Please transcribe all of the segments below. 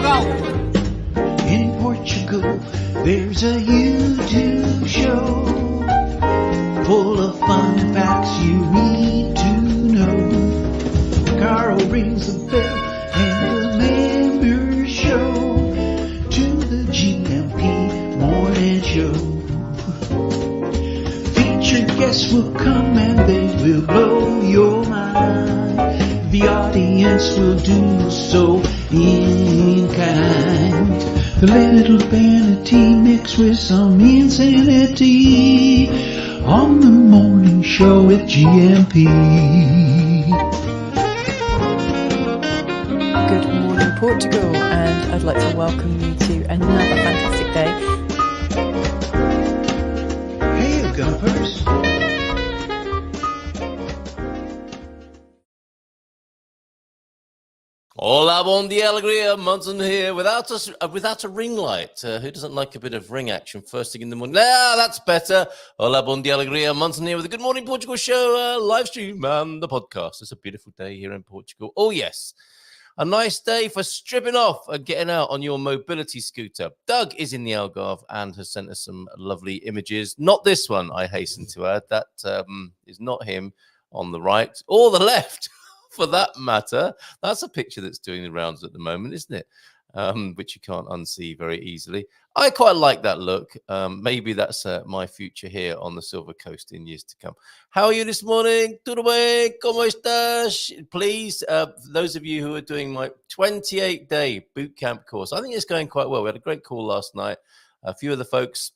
Portugal. In Portugal, there's a YouTube show full of fun facts you need to know. Carl rings the bell and the members show to the GMP morning show. Featured guests will come and they will blow your mind. The audience will do so in kind. The little vanity mixed with some insanity on the morning show with GMP. Good morning, Portugal, and I'd like to welcome you to another fantastic day. Hey, Gumpers. Hola, bon dia, alegria. Munson here without a ring light. Who doesn't like a bit of ring action first thing in the morning? Ah, that's better. Hola, bon dia, alegria. Munson here with the Good Morning Portugal show, live stream and the podcast. It's a beautiful day here in Portugal. Oh, yes. A nice day for stripping off and getting out on your mobility scooter. Doug is in the Algarve and has sent us some lovely images. Not this one, I hasten to add. That is not him on the right or the left. For that matter, that's a picture that's doing the rounds at the moment, isn't it? Which you can't unsee very easily. I quite like that look. Maybe that's my future here on the Silver Coast in years to come. How are you this morning? Tudo bem? ¿Cómo estás? Please, those of you who are doing my 28-day boot camp course, I think it's going quite well. We had a great call last night. A few of the folks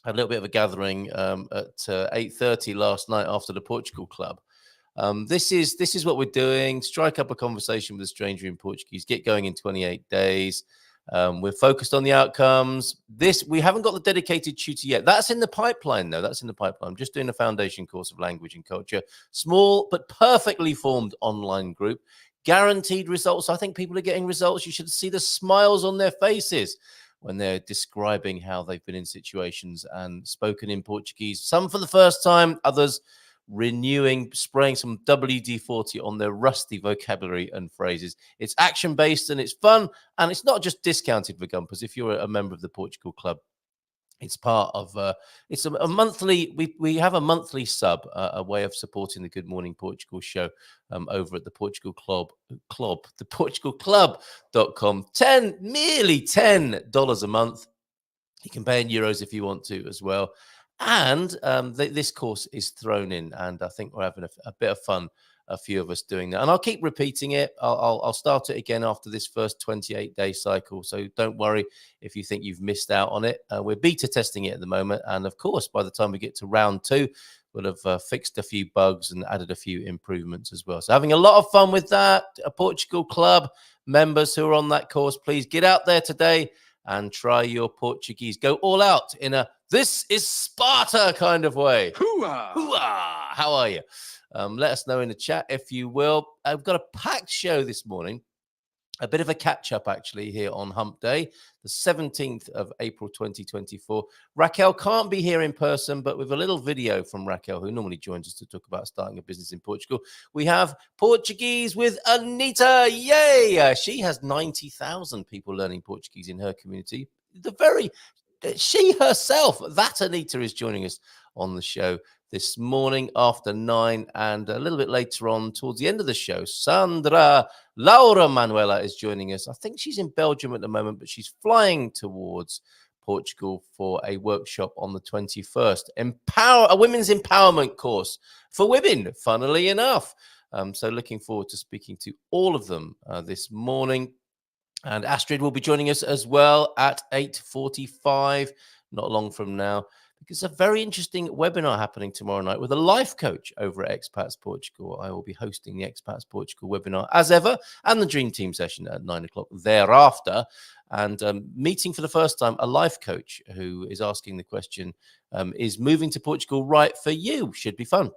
had a little bit of a gathering at 8:30 last night after the Portugal Club. This is what we're doing. Strike up a conversation with a stranger in Portuguese. Get going in 28 days. We're focused on the outcomes. We haven't got the dedicated tutor yet. That's in the pipeline, though. That's in the pipeline. I'm just doing a foundation course of language and culture. Small but perfectly formed online group. Guaranteed results. I think people are getting results. You should see the smiles on their faces when they're describing how they've been in situations and spoken in Portuguese. Some for the first time, others renewing, spraying some WD-40 on their rusty vocabulary and phrases. It's action-based and it's fun, and it's not just discounted for Gumpers. If you're a member of the Portugal Club, it's part of it's a monthly. We have a monthly sub, a way of supporting the Good Morning Portugal show over at the Portugal Club, the PortugalClub.com. Merely $10 a month. You can pay in euros if you want to as well. And this course is thrown in, and I think we're having a bit of fun, a few of us doing that. And I'll keep repeating it. I'll start it again after this first 28-day cycle. So don't worry if you think you've missed out on it. We're beta testing it at the moment. And of course, by the time we get to round 2, we'll have fixed a few bugs and added a few improvements as well. So having a lot of fun with that. Portugal Club members who are on that course, please get out there today and try your Portuguese. Go all out in a "this is Sparta" kind of way. Hooah! Hooah! How are you? Let us know in the chat if you will. I've got a packed show this morning. A bit of a catch-up, actually, here on Hump Day, the 17th of April, 2024. Raquel can't be here in person, but with a little video from Raquel, who normally joins us to talk about starting a business in Portugal, we have Portuguese with Anita. Yay! She has 90,000 people learning Portuguese in her community. She herself, that Anita, is joining us on the show this morning after 9, and a little bit later on towards the end of the show, Sandra Laura Manuela is joining us. I think she's in Belgium at the moment, but she's flying towards Portugal for a workshop on the 21st. A women's empowerment course for women, funnily enough. So looking forward to speaking to all of them this morning. And Astrid will be joining us as well at 8:45, not long from now. Because a very interesting webinar happening tomorrow night with a life coach over at Expats Portugal. I will be hosting the Expats Portugal webinar as ever, and the Dream Team session at 9 o'clock thereafter. And meeting for the first time a life coach who is asking the question, is moving to Portugal right for you? Should be fun.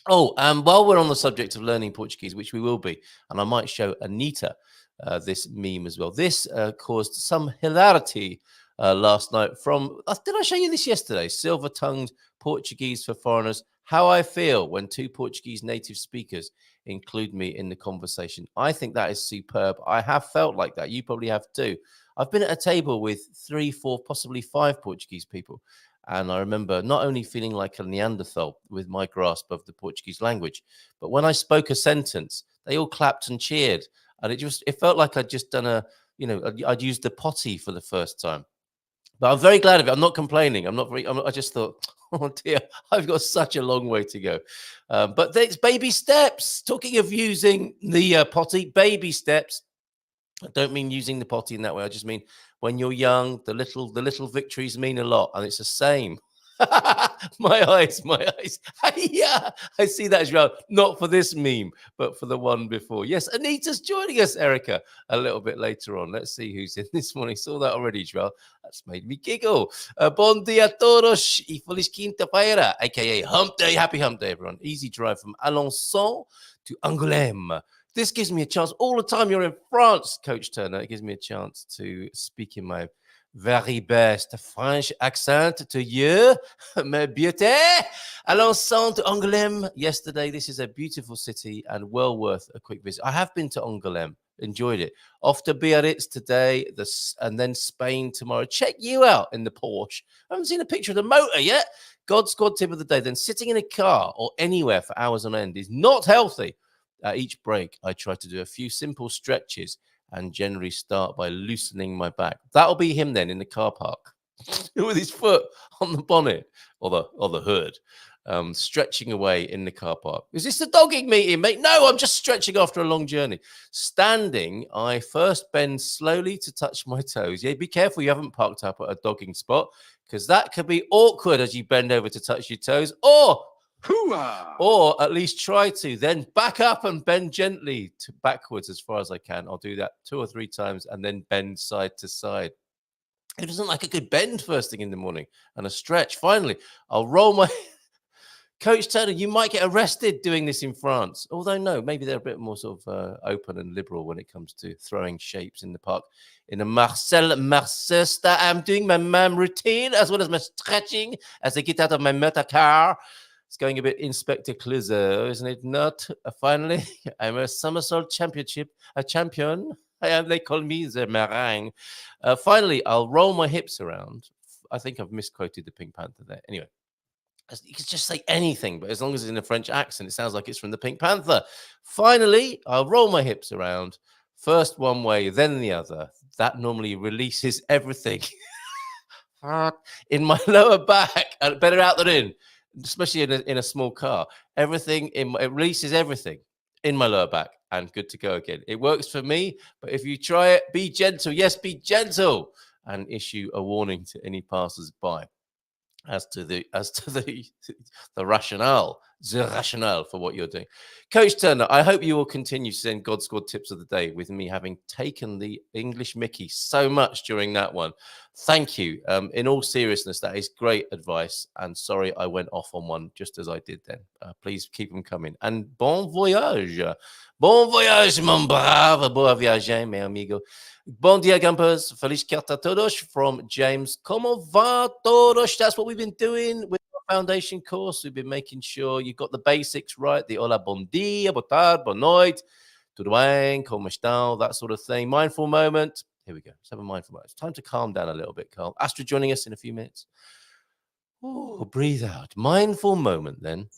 Oh, and while we're on the subject of learning Portuguese, which we will be, and I might show Anita this meme as well. This caused some hilarity last night from, did I show you this yesterday? Silver-tongued Portuguese for foreigners. How I feel when 2 Portuguese native speakers include me in the conversation. I think that is superb. I have felt like that. You probably have too. I've been at a table with 3, 4, possibly 5 Portuguese people. And I remember not only feeling like a Neanderthal with my grasp of the Portuguese language, but when I spoke a sentence, they all clapped and cheered. And it felt like I'd just done I'd used the potty for the first time. But I'm very glad of it. I'm not complaining. I just thought, oh dear, I've got such a long way to go. But it's baby steps. Talking of using the potty, baby steps. I don't mean using the potty in that way. I just mean when you're young, the little victories mean a lot, and it's the same. my eyes. Yeah, I see that as well. Not for this meme, but for the one before. Yes, Anita's joining us, Erica, a little bit later on. Let's see who's in this morning. Saw that already, Joel. That's made me giggle. Bon dia todos e feliz quinta-feira, aka Hump Day. Happy Hump Day, everyone. Easy drive from Alençon to Angoulême. This gives me a chance all the time you're in France, Coach Turner. It gives me a chance to speak in my very best French accent to you, my beauty. Alençon to Angoulême yesterday. This is a beautiful city and well worth a quick visit. I have been to Angoulême, enjoyed it. Off to Biarritz today, and then Spain tomorrow. Check you out in the Porsche. I haven't seen a picture of the motor yet. God Squad tip of the day. Then sitting in a car or anywhere for hours on end is not healthy. At each break, I try to do a few simple stretches and generally start by loosening my back. That'll be him then in the car park with his foot on the bonnet or the hood, stretching away in the car park. Is this the dogging meeting, mate? No, I'm just stretching after a long journey. Standing, I first bend slowly to touch my toes. Yeah, be careful you haven't parked up at a dogging spot, because that could be awkward as you bend over to touch your toes, or at least try to, then back up and bend gently backwards as far as I can. I'll do that 2 or 3 times and then bend side to side. It doesn't like a good bend first thing in the morning and a stretch. Finally, I'll roll my... Coach Turner, you might get arrested doing this in France. Although, no, maybe they're a bit more sort of open and liberal when it comes to throwing shapes in the park. In a Marcel Marcesta, I'm doing my mom routine as well as my stretching as I get out of my motor car. It's going a bit Inspector Clouseau, isn't it not? Finally, I'm a somersault champion. They call me the meringue. Finally, I'll roll my hips around. I think I've misquoted the Pink Panther there. Anyway, you can just say anything, but as long as it's in a French accent, it sounds like it's from the Pink Panther. Finally, I'll roll my hips around. First one way, then the other. That normally releases everything in my lower back. Better out than in. Especially in a small car, it releases everything in my lower back and good to go again. It works for me, but if you try it, be gentle. Yes, be gentle, and issue a warning to any passers-by as to the rationale for what you're doing. Coach Turner, I hope you will continue to send God Squad tips of the day with me having taken the English Mickey so much during that one. Thank you. In all seriousness, that is great advice. And sorry, I went off on one just as I did then. Please keep them coming. And bon voyage. Bon voyage, mon brave. Boa viagem, meu amigo. Bom dia, Gumpers. Feliz quarta todos from James. Como va todos? That's what we've been doing with our foundation course. We've been making sure you've got the basics right. The hola, bon dia, boa tarde, boa noite, tudo bem, como estão, that sort of thing. Mindful moment. Here we go. Let's have a mindful moment. It's time to calm down a little bit, Carl. Astrid joining us in a few minutes. Oh, breathe out. Mindful moment then.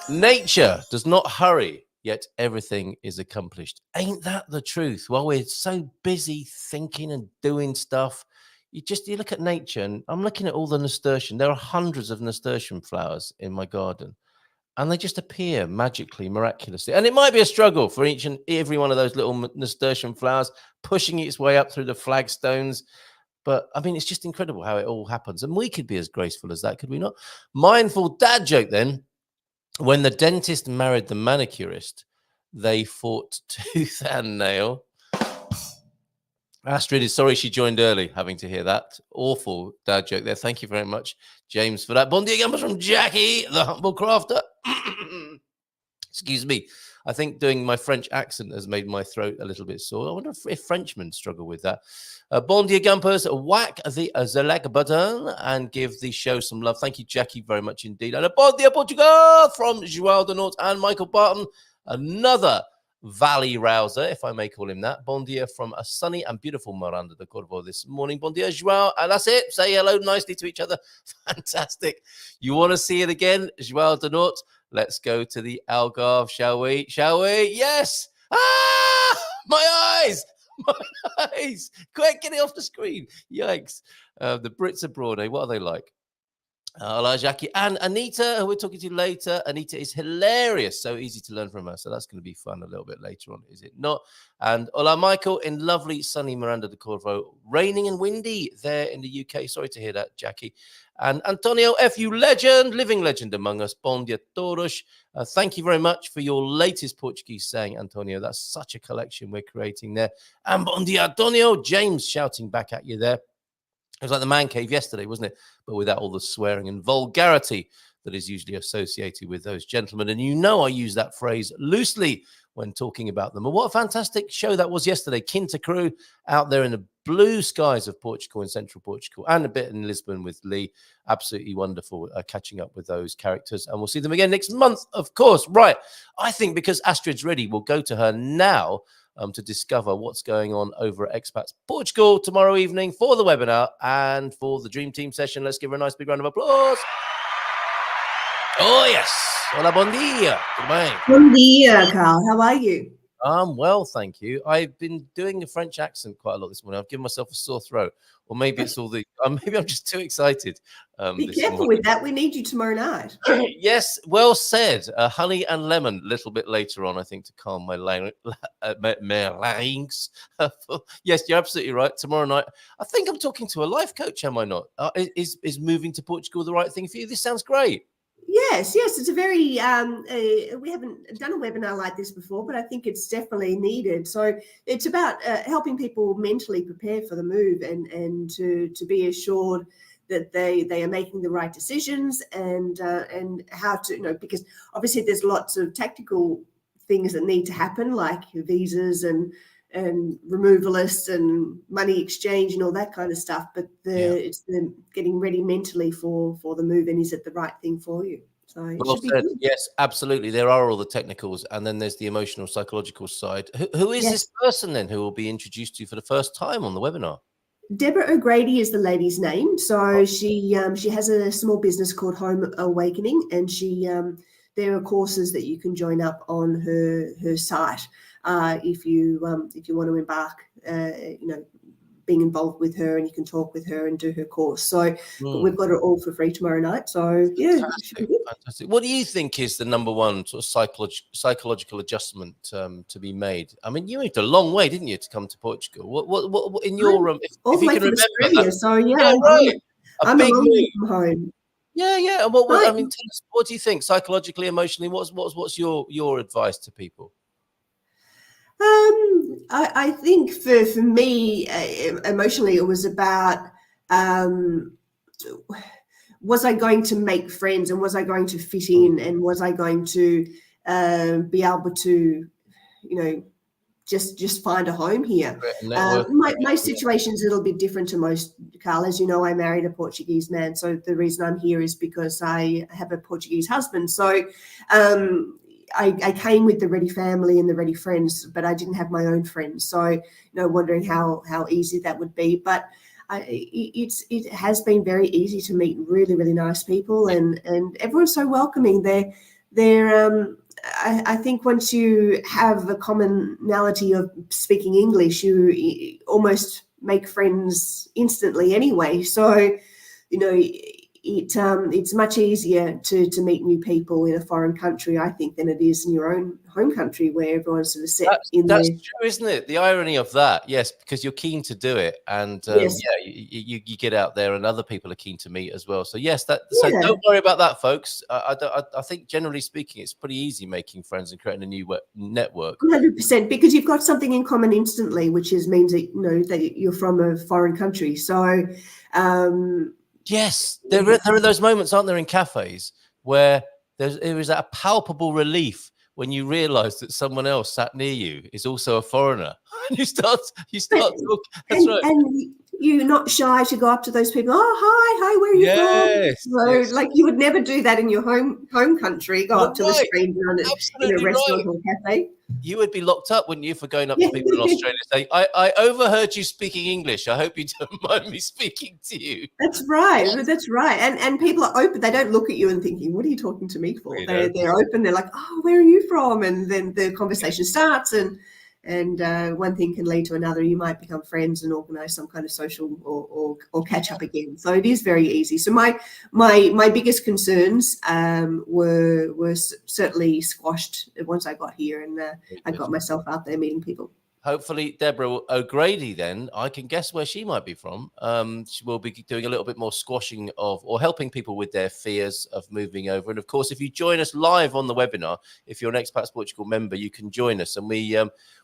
Nature does not hurry, yet everything is accomplished. Ain't that the truth? While we're so busy thinking and doing stuff, you look at nature, and I'm looking at all the nasturtium. There are hundreds of nasturtium flowers in my garden, and they just appear magically, miraculously. And it might be a struggle for each and every one of those little nasturtium flowers pushing its way up through the flagstones. But I mean, it's just incredible how it all happens. And we could be as graceful as that, could we not? Mindful dad joke then. When the dentist married the manicurist, they fought tooth and nail. Astrid is sorry she joined early, having to hear that. Awful dad joke there. Thank you very much, James, for that. Bon dia, Gumpers from Jackie, the humble crafter. Excuse me. I think doing my French accent has made my throat a little bit sore. I wonder if Frenchmen struggle with that. Bon dia, Gumpers. Whack the like button and give the show some love. Thank you, Jackie, very much indeed. And a bon dia, Portugal from João de Norte and Michael Barton. Another Valley Rouser, if I may call him that. Bon dia from a sunny and beautiful Miranda de Corvo this morning. Bon dia, João. And that's it. Say hello nicely to each other. Fantastic. You want to see it again? João de Norte. Let's go to the Algarve, shall we? Shall we? Yes. Ah, my eyes. My eyes. Quick, get it off the screen. Yikes. The Brits abroad, eh? What are they like? Hola, Jackie. And Anita, who we're talking to later. Anita is hilarious. So easy to learn from her. So that's going to be fun a little bit later on, is it not? And hola, Michael, in lovely sunny Miranda de Corvo. Raining and windy there in the UK. Sorry to hear that, Jackie. And Antonio F, you legend, living legend among us. Bon dia todos. Thank you very much for your latest Portuguese saying, Antonio. That's such a collection we're creating there. And bon dia, Antonio. James shouting back at you there. It was like the man cave yesterday, wasn't it? But without all the swearing and vulgarity that is usually associated with those gentlemen. And you know I use that phrase loosely when talking about them. And what a fantastic show that was yesterday. Quinta Crew out there in the blue skies of Portugal, in central Portugal, and a bit in Lisbon with Lee. Absolutely wonderful catching up with those characters. And we'll see them again next month, of course. Right. I think because Astrid's ready, we'll go to her now. To discover what's going on over at Expats Portugal tomorrow evening for the webinar and for the Dream Team session. Let's give her a nice big round of applause. Oh, yes. Hola, bon dia. Bon dia, Carl. How are you? Well, thank you. I've been doing a French accent quite a lot this morning. I've given myself a sore throat, or maybe it's all the. Maybe I'm just too excited. Be careful with that. We need you tomorrow night. Yes, well said. Honey and lemon. A little bit later on, I think, to calm my larynx. Yes, you're absolutely right. Tomorrow night, I think I'm talking to a life coach. Am I not? Is moving to Portugal the right thing for you? This sounds great. Yes, it's a very, we haven't done a webinar like this before, but I think it's definitely needed. So it's about helping people mentally prepare for the move and to be assured that they are making the right decisions and how to, because obviously there's lots of tactical things that need to happen, like visas and removal lists and money exchange and all that kind of stuff, but it's the getting ready mentally for the move, and is it the right thing for you? So well said. Yes, absolutely. There are all the technicals, and then there's the emotional, psychological side. Who is this person then who will be introduced to you for the first time on the webinar? Deborah O'Grady is the lady's name. So she has a small business called Home Awakening, and there are courses that you can join up on her site. If you want to embark, being involved with her, and you can talk with her and do her course. So but we've got it all for free tomorrow night. So fantastic. What do you think is the number one sort of psychological adjustment to be made? I mean, you moved a long way, didn't you, to come to Portugal? What in your if you can remember Australia, that? so Right. I'm a long from home. Yeah. And what I mean, tell us, what do you think psychologically, emotionally? What's your advice to people? I think for me, emotionally, it was about was I going to make friends, and was I going to fit in, and was I going to be able to, just find a home here. My situation's a little bit different to most, Carl. As you know, I married a Portuguese man, so the reason I'm here is because I have a Portuguese husband. So I came with the ready family and the ready friends, but I didn't have my own friends. So, wondering how easy that would be. But it has been very easy to meet really, really nice people, and everyone's so welcoming. I think once you have a commonality of speaking English, you almost make friends instantly anyway. So, it's much easier to meet new people in a foreign country, I think, than it is in your own home country where everyone's sort of set in there. That's true, isn't it? The irony of that, yes, because you're keen to do it, and you get out there, and other people are keen to meet as well. So yes, so don't worry about that, folks. I think generally speaking, it's pretty easy making friends and creating a new network. 100%, because you've got something in common instantly, which means that that you're from a foreign country. So. Yes, there are those moments, aren't there, in cafes where there is that palpable relief when you realise that someone else sat near you is also a foreigner. And you start talking. That's right. And you're not shy to go up to those people. Oh, hi, where are you from? So, Yes. like, you would never do that in your home country. Go You're up to right. the stranger in a Absolutely restaurant right. or cafe. You would be locked up, wouldn't you, for going up to people in Australia saying, I overheard you speaking English. I hope you don't mind me speaking to you. That's right. That's right. And people are open. They don't look at you and thinking, what are you talking to me for? They're open. They're like, oh, where are you from? And then the conversation starts, and one thing can lead to another. You might become friends and organize some kind of social or catch up again. So it is very easy. So my biggest concerns were certainly squashed once I got here, and I got myself out there meeting people. Hopefully, Deborah O'Grady, then, I can guess where she might be from. She will be doing a little bit more squashing of, or helping people with their fears of moving over. And of course, if you join us live on the webinar, if you're an Expats Portugal member, you can join us. And we,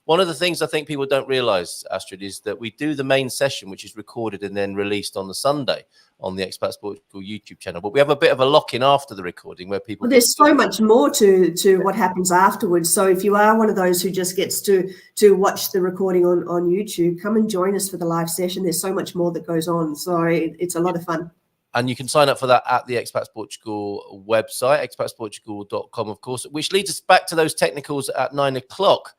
one of the things I think people don't realize, Astrid, is that we do the main session, which is recorded and then released on the Sunday on the Expats Portugal YouTube channel. But we have a bit of a lock-in after the recording where people... Well, there's so much more to what happens afterwards. So if you are one of those who just gets to watch the recording on YouTube, come and join us for the live session. There's so much more that goes on. So it's a lot of fun. And you can sign up for that at the Expats Portugal website, expatsportugal.com, of course, which leads us back to those technicals at 9 o'clock.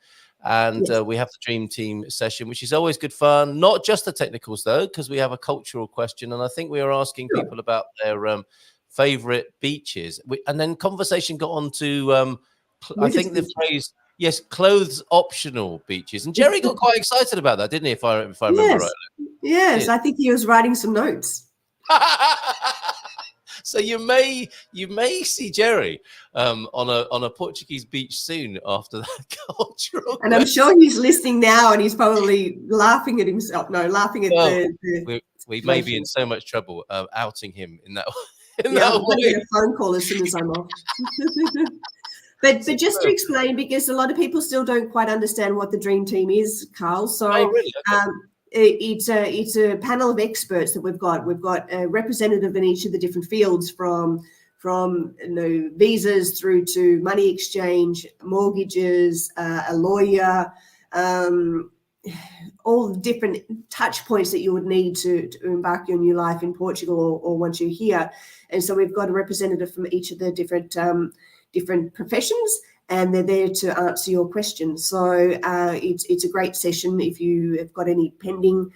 And Yes. We have the Dream Team session, which is always good fun. Not just the technicals, though, because we have a cultural question. And I think we are asking people about their favorite beaches. And then conversation got on to, I think the phrase, yes, clothes optional beaches. And Jerry got quite excited about that, didn't he, if I remember rightly? Yes, I think he was writing some notes. So you may see Jerry on a Portuguese beach soon after that cultural. And I'm sure he's listening now, and he's probably laughing at himself. No, laughing at the we may be in so much trouble outing him in that way. I'm going to get a phone call as soon as I'm off. But just to explain, because a lot of people still don't quite understand what the Dream Team is, Carl. So really? Okay. It's a panel of experts that we've got. We've got a representative in each of the different fields, from visas through to money exchange, mortgages, a lawyer, all the different touch points that you would need to embark your new life in Portugal or once you're here. And so we've got a representative from each of the different professions, and they're there to answer your questions. So it's a great session. If you have got any pending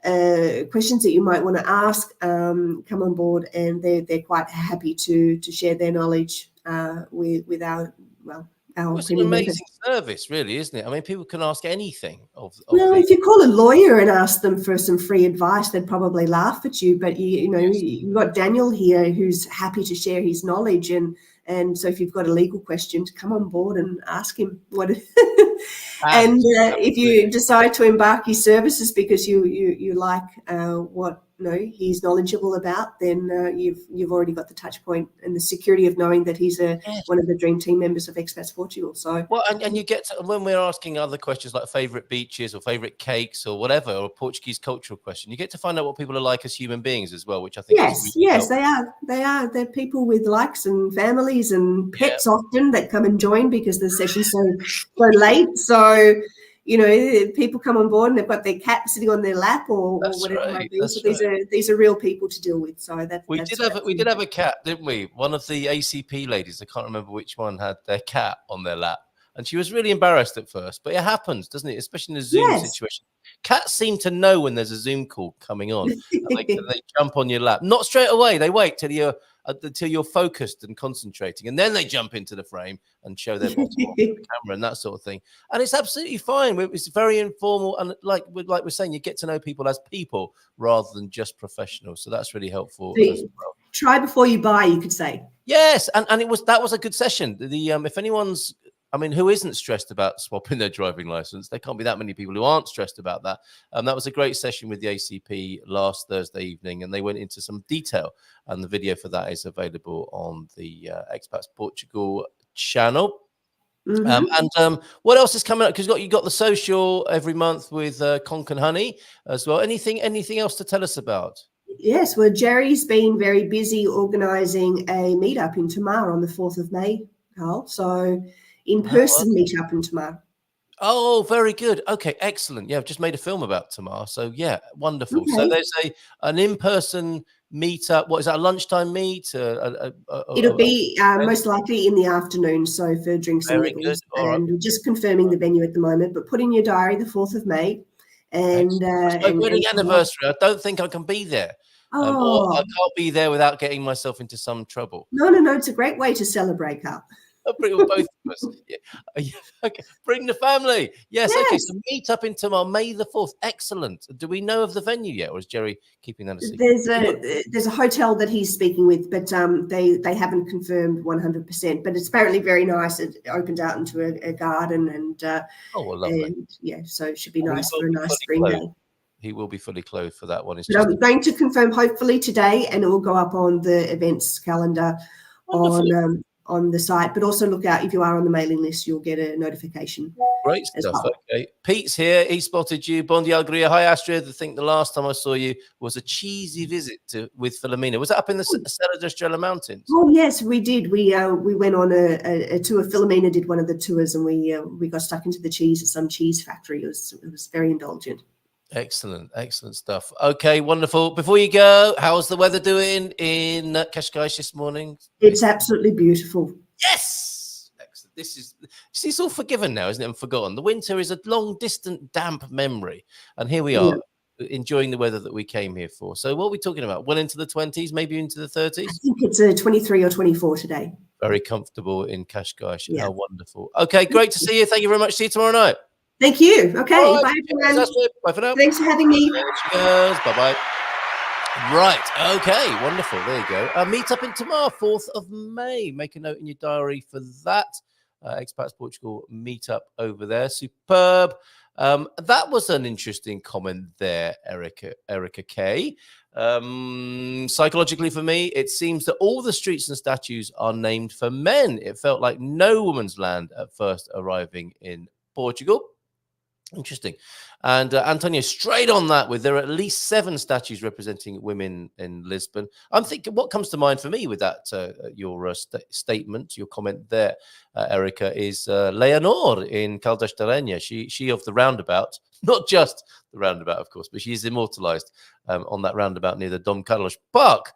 questions that you might want to ask, come on board, and they're quite happy to share their knowledge with our it's an amazing service, really, isn't it? I mean, people can ask anything. If you call a lawyer and ask them for some free advice, they'd probably laugh at you. But you've got Daniel here who's happy to share his knowledge, and so if you've got a legal question, to come on board and ask him what. And if you decide to embark his services because you like what he's knowledgeable about, then you've already got the touch point and the security of knowing that he's one of the Dream Team members of Expats Portugal. So and you get to, when we're asking other questions like favorite beaches or favorite cakes or whatever, or a Portuguese cultural question, you get to find out what people are like as human beings as well, which I think is really helpful. They are. They're people with likes and families and pets often that come and join because the session's so late. So people come on board and they've got their cat sitting on their lap or whatever it might be. So these are real people to deal with. So we did have a cat, didn't we? One of the ACP ladies, I can't remember which one, had their cat on their lap, and she was really embarrassed at first. But it happens, doesn't it? Especially in a Zoom situation. Cats seem to know when there's a Zoom call coming on. And they jump on your lap, not straight away. They wait till you're focused and concentrating, and then they jump into the frame and show their bottom off the camera and that sort of thing. And it's absolutely fine. It's very informal, and like we're saying, you get to know people as people rather than just professionals. So that's really helpful as well. Try before you buy, you could say. Yes, and that was a good session. If anyone's, who isn't stressed about swapping their driving license? There can't be that many people who aren't stressed about that. That was a great session with the ACP last Thursday evening, and they went into some detail. And the video for that is available on the Expats Portugal channel. Mm-hmm. What else is coming up? Because you got the social every month with Conk and Honey as well. Anything else to tell us about? Yes, well, Jerry's been very busy organising a meetup in Tamar on the 4th of May, Carl. So in-person meet-up in Tamar. Oh, very good. Okay, excellent. Yeah, I've just made a film about Tamar. So yeah, wonderful. Okay. So there's an in-person meetup. What is that? A lunchtime meet? It'll be most likely in the afternoon, so for drinks and Very good. nibbles. All right. And we're just confirming the venue at the moment, but put in your diary the 4th of May. It's my wedding anniversary. I don't think I can be there. Or I can't be there without getting myself into some trouble. No. It's a great way to celebrate, Carl. I'll bring both of us. Yeah. Okay. Bring the family. Yes. Okay. So meet up in Tamar, May the 4th. Excellent. Do we know of the venue yet, or is Jerry keeping that a secret? There's a hotel that he's speaking with, but they haven't confirmed 100%. But it's apparently very nice. It opened out into a garden, and lovely. And, yeah, so it should be nice for a nice spring day. He will be fully clothed for that one. But I'm going to confirm hopefully today, and it will go up on the events calendar on the site. But also look out, if you are on the mailing list, you'll get a notification. Great stuff. Well. Okay, Pete's here. He spotted you. Bon dia alegria. Hi, Astrid. I think the last time I saw you was a cheesy visit with Philomena. Was that up in the Serra da Estrela Mountains? Oh yes, we did. We went on a tour. Philomena did one of the tours, and we got stuck into the cheese at some cheese factory. It was very indulgent. Excellent stuff. Okay, wonderful. Before you go, how's the weather doing in Cascais this morning? It's absolutely beautiful. Yes. Excellent. It's all forgiven now, isn't it? And forgotten. The winter is a long, distant, damp memory, and here we are enjoying the weather that we came here for. So, what are we talking about? Well into the 20s, maybe into the 30s. I think it's 23 or 24 today. Very comfortable in Cascais. Yeah. How wonderful. Okay, great to see you. Thank you very much. See you tomorrow night. Thank you. Okay. Right. Bye, everyone. Bye for now. Thanks for having me. There she goes. Bye-bye. Right. Okay. Wonderful. There you go. Meet up in Tamar, 4th of May. Make a note in your diary for that. Expats Portugal meetup over there. Superb. That was an interesting comment there, Erica K. Psychologically for me, it seems that all the streets and statues are named for men. It felt like no woman's land at first arriving in Portugal. Interesting. And Antonio, straight on that, with there are at least 7 statues representing women in Lisbon. I'm thinking what comes to mind for me with that, your statement, your comment there, Erica, is Leonor in Caldas da Rainha. She of the roundabout, not just the roundabout, of course, but she is immortalized on that roundabout near the Dom Carlos Park.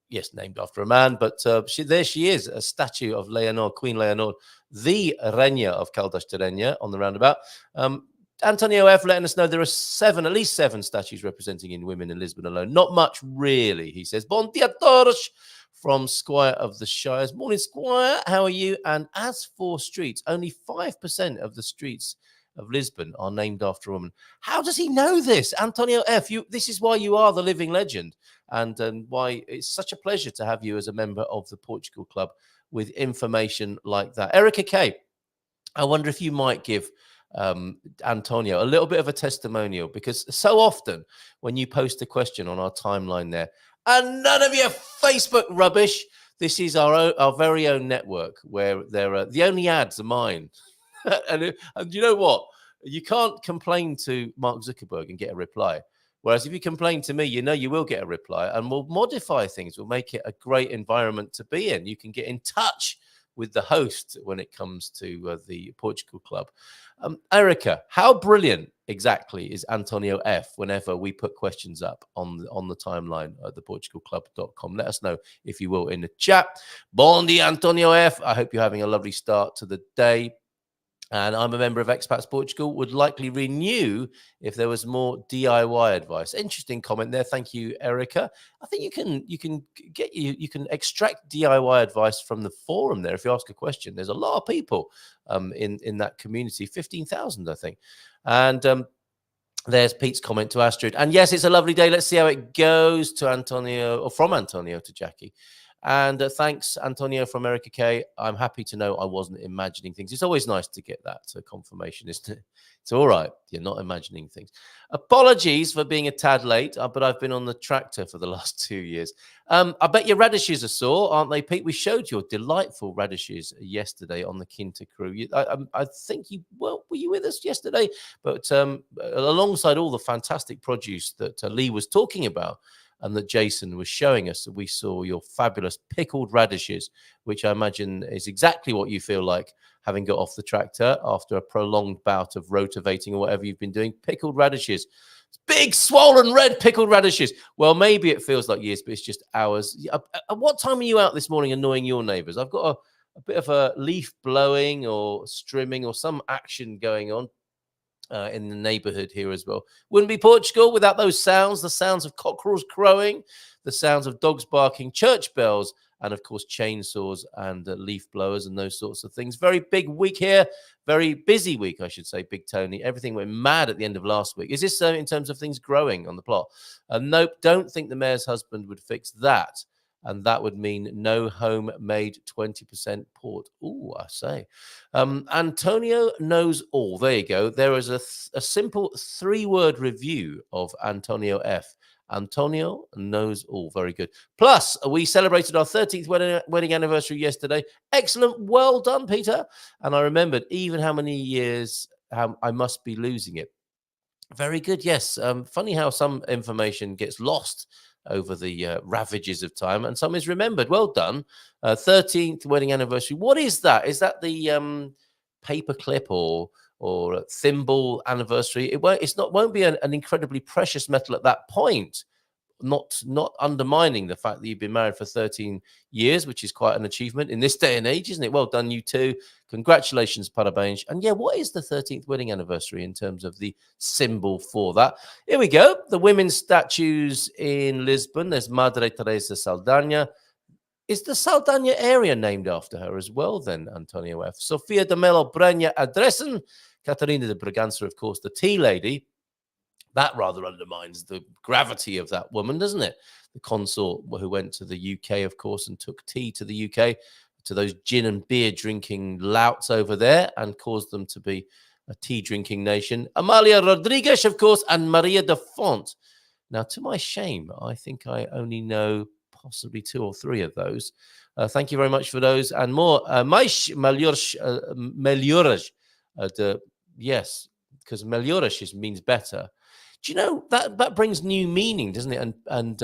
Yes, named after a man, but there she is, a statue of Leonor, Queen Leonor, the Rainha of Caldas da Rainha on the roundabout. Antonio F. letting us know there are at least 7 statues representing in women in Lisbon alone. Not much, really, he says. Bon dia todos from Squire of the Shires. Morning, Squire. How are you? And as for streets, only 5% of the streets of Lisbon are named after a woman. How does he know this? Antonio F., this is why you are the living legend, and why it's such a pleasure to have you as a member of the Portugal Club with information like that. Erica K., I wonder if you might give Antonio a little bit of a testimonial, because so often when you post a question on our timeline there, and none of your Facebook rubbish, this is our very own network where the only ads are mine. and you know what? You can't complain to Mark Zuckerberg and get a reply. Whereas if you complain to me, you know you will get a reply, and we'll modify things. We'll make it a great environment to be in. You can get in touch with the host when it comes to the Portugal Club. Erica, how brilliant exactly is Antonio F. whenever we put questions up on the timeline at theportugalclub.com? Let us know, if you will, in the chat. Bon dia, Antonio F. I hope you're having a lovely start to the day. And I'm a member of Expats Portugal, would likely renew if there was more DIY advice. Interesting comment there. Thank you, Erica. I think you can extract DIY advice from the forum there. If you ask a question, there's a lot of people in that community, 15,000, I think. And there's Pete's comment to Astrid. And yes, it's a lovely day. Let's see how it goes to Antonio, or from Antonio to Jackie. And thanks, Antonio from Erica K. I'm happy to know I wasn't imagining things. It's always nice to get that confirmation, isn't it? It's all right. You're not imagining things. Apologies for being a tad late, but I've been on the tractor for the last 2 years. I bet your radishes are sore, aren't they, Pete? We showed your delightful radishes yesterday on the Quinta crew. I think were you with us yesterday? But alongside all the fantastic produce that Lee was talking about, and that Jason was showing us, we saw your fabulous pickled radishes, which I imagine is exactly what you feel like having got off the tractor after a prolonged bout of rotivating or whatever you've been doing. Pickled radishes. Big, swollen, red pickled radishes. Well, maybe it feels like years, but it's just hours. At what time are you out this morning annoying your neighbours? I've got a bit of a leaf blowing or strimming or some action going on in the neighbourhood here as well. Wouldn't be Portugal without those sounds, the sounds of cockerels crowing, the sounds of dogs barking, church bells, and of course chainsaws and leaf blowers and those sorts of things. Very big week here, very busy week, I should say, Big Tony. Everything went mad at the end of last week. Is this in terms of things growing on the plot? Nope, don't think the mayor's husband would fix that. And that would mean no homemade 20% port. Ooh, I say. Antonio knows all. There you go. There is a simple 3-word review of Antonio F. Antonio knows all. Very good. Plus, we celebrated our 13th wedding anniversary yesterday. Excellent. Well done, Peter. And I remembered even how many years I must be losing it. Very good. Yes. Funny how some information gets lost over the ravages of time and some is remembered. Well done. 13th wedding anniversary. What is that? Is that the paper clip or thimble anniversary? It won't be an incredibly precious metal at that point. Not undermining the fact that you've been married for 13 years, which is quite an achievement in this day and age, isn't it? Well done, you too. Congratulations, parabéns. And yeah, what is the 13th wedding anniversary in terms of the symbol for that? Here we go. The women's statues in Lisbon. There's Madre Teresa Saldanha. Is the Saldanha area named after her as well then, Antonio F? Sofia de Melo Brenha Adressen. Catarina de Bragança, of course, the tea lady. That rather undermines the gravity of that woman, doesn't it? The consort who went to the UK, of course, and took tea to the UK, to those gin and beer drinking louts over there and caused them to be a tea drinking nation. Amalia Rodrigues, of course, and Maria de Font. Now, to my shame, I think I only know possibly 2 or 3 of those. Thank you very much for those and more. Melhoras, yes, because melhoras means better. Do you know that brings new meaning, doesn't it? And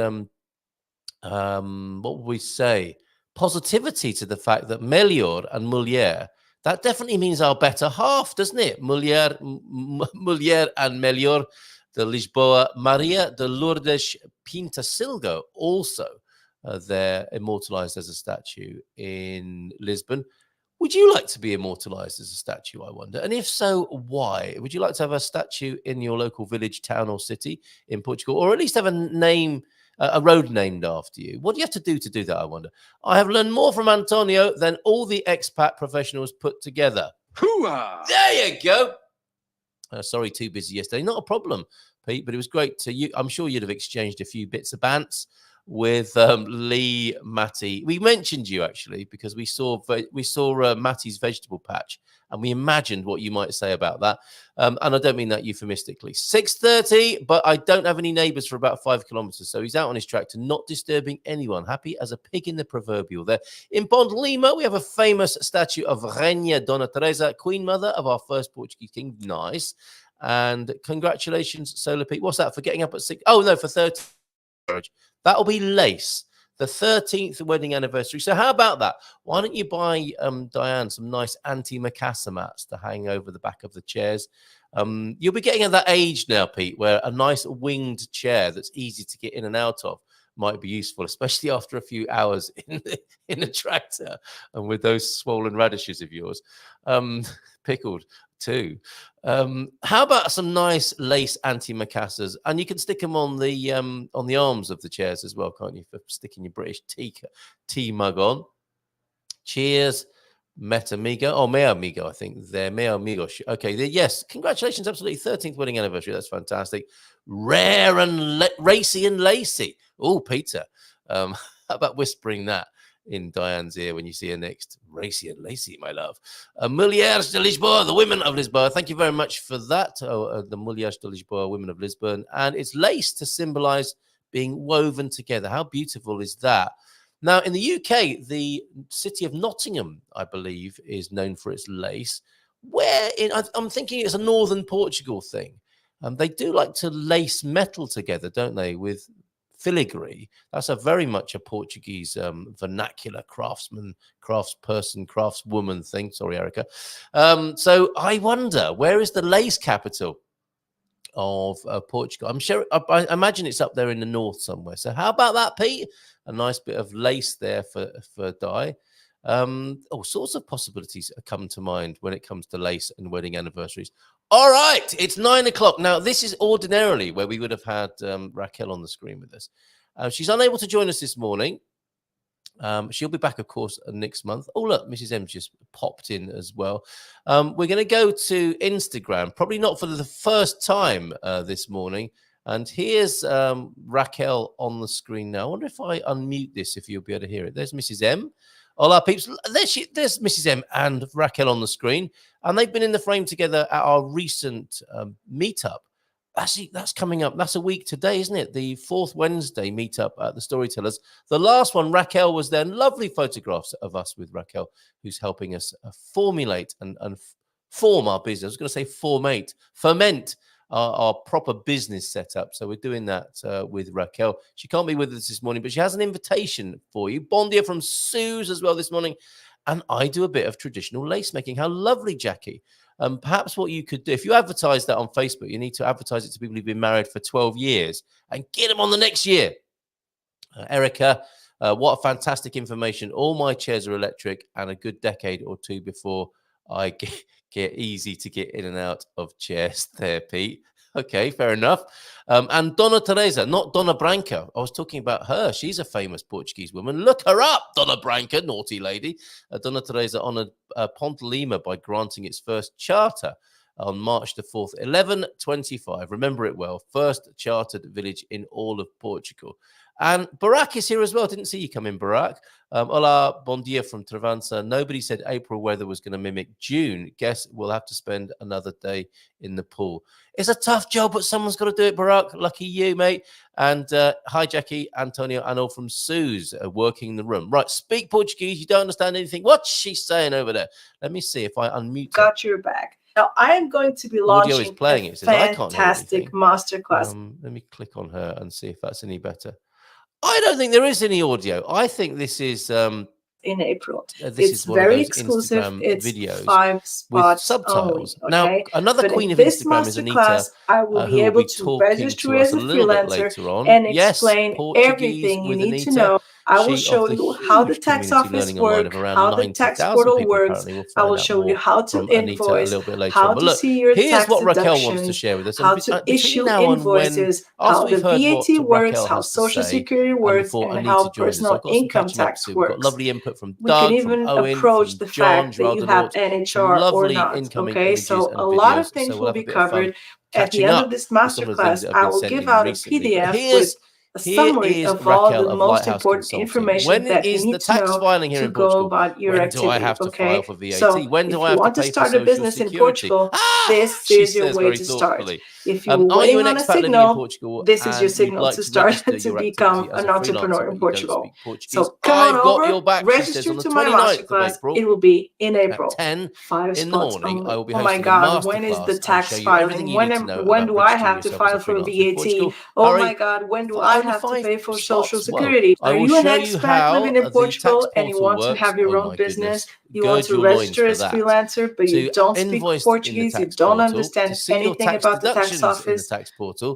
what would we say? Positivity to the fact that melhor and mulher, that definitely means our better half, doesn't it? Mulher and melhor de Lisboa. Maria de Lourdes Pintasilgo also they're immortalized as a statue in Lisbon. Would you like to be immortalized as a statue, I wonder? And if so, why? Would you like to have a statue in your local village, town or city in Portugal? Or at least have a road named after you? What do you have to do that, I wonder? I have learned more from Antonio than all the expat professionals put together. Hooah! There you go. Sorry, too busy yesterday. Not a problem, Pete, but it was great to I'm sure you'd have exchanged a few bits of bants with Lee Matty. We mentioned you actually because we saw Matty's vegetable patch and we imagined what you might say about that. And I don't mean that euphemistically. 6:30, but I don't have any neighbours for about 5 kilometres. So he's out on his tractor, not disturbing anyone. Happy as a pig in the proverbial there. In Pond Lima, we have a famous statue of Rainha Dona Teresa, Queen Mother of our first Portuguese king. Nice. And congratulations, Solar Pete. What's that for getting up at 6? Oh, no, for 30. That'll be lace, the 13th wedding anniversary. So how about that? Why don't you buy Diane some nice anti-macassar mats to hang over the back of the chairs? You'll be getting at that age now, Pete, where a nice winged chair that's easy to get in and out of might be useful, especially after a few hours in a tractor and with those swollen radishes of yours. Pickled too. How about some nice lace anti-macassars? And you can stick them on the arms of the chairs as well, can't you? For sticking your British tea mug on. Cheers, Metamigo. Oh, me amigo, I think. There, me amigo. Okay, yes. Congratulations, absolutely. 13th wedding anniversary. That's fantastic. Rare and racy and lacy. Oh, Peter. How about whispering that in Diane's ear when you see her next? Racy and lacy, my love. Mulheres de Lisboa, the women of Lisboa. Thank you very much for that. The Mulheres de Lisboa, women of Lisbon. And it's lace to symbolize being woven together. How beautiful is that? Now, in the UK, the city of Nottingham, I believe, is known for its lace. I'm thinking it's a northern Portugal thing. They do like to lace metal together, don't they, with filigree. That's a very much a Portuguese vernacular craftsperson, craftswoman thing. Sorry, Erica. So I wonder, where is the lace capital of Portugal? I'm sure, I imagine it's up there in the north somewhere. So how about that, Pete? A nice bit of lace there for Di. All sorts of possibilities come to mind when it comes to lace and wedding anniversaries. All right, it's 9 o'clock. Now, this is ordinarily where we would have had Raquel on the screen with us. She's unable to join us this morning. She'll be back, of course, next month. Oh, look, Mrs. M just popped in as well. We're going to go to Instagram, probably not for the first time this morning. And here's Raquel on the screen now. I wonder if I unmute this, if you'll be able to hear it. There's Mrs. M. Hola, peeps. There's Mrs. M and Raquel on the screen. And they've been in the frame together at our recent meetup. Actually, that's coming up. That's a week today, isn't it? The 4th Wednesday meetup at the Storytellers. The last one, Raquel was there. Lovely photographs of us with Raquel, who's helping us formulate and form our business. I was going to say ferment our proper business setup. So we're doing that with Raquel. She can't be with us this morning, but she has an invitation for you. Bon dia from Suze as well this morning. And I do a bit of traditional lace making. How lovely, Jackie. Perhaps what you could do, if you advertise that on Facebook, you need to advertise it to people who've been married for 12 years and get them on the next year. Erica, what a fantastic information. All my chairs are electric and a good decade or two before I get easy to get in and out of chairs there, Pete. Okay, fair enough. And Donna Teresa, not Donna Branca. I was talking about her. She's a famous Portuguese woman. Look her up, Donna Branca, naughty lady. Donna Teresa honoured Ponte Lima by granting its first charter on March the 4th, 1125. Remember it well. First chartered village in all of Portugal. And Barack is here as well. Didn't see you come in, Barack. Hola, bon dia from Travansa. Nobody said April weather was going to mimic June. Guess we'll have to spend another day in the pool. It's a tough job, but someone's got to do it, Barack. Lucky you, mate. And hi, Jackie, Antonio, and all from Suze working the room. Right, speak Portuguese. You don't understand anything. What's she saying over there? Let me see if I unmute her. Got your back. Now, I am going to be launching Audio is playing. It says, fantastic masterclass. Let me click on her and see if that's any better. I don't think there is any audio. I think this is in April. It's very exclusive. It's videos 5 spots with subtitles. only, Now, okay? another queen of Instagram is Anita, I will be able to register as a freelancer and explain everything you need to know. I will show you how the tax office works, how the tax portal works. I will show you how to invoice, how to see your tax deductions, how to issue invoices, how the VAT works, how Social Security works, and how personal income tax works. Lovely input from we Doug, can even from Owen, approach the John, fact that you have NHR or not. Okay, so a lot of things will be covered. At the end of this masterclass, I will give out a PDF with a summary of all the most important information that you need to know to go about your activity. Okay, so if you want to start a business in Portugal, this is your way to start. If you're waiting on a signal, this is your signal to start to become an entrepreneur in Portugal. So come on over, register to my masterclass. It will be in April. 5 spots only. Oh my God, when is the tax filing? When do I have to file for VAT? Oh my God, when do I have to pay for Social Security? Are you an expat living in Portugal and you want to have your own business? You want to register as freelancer, but you don't speak Portuguese, you don't understand anything about the tax office,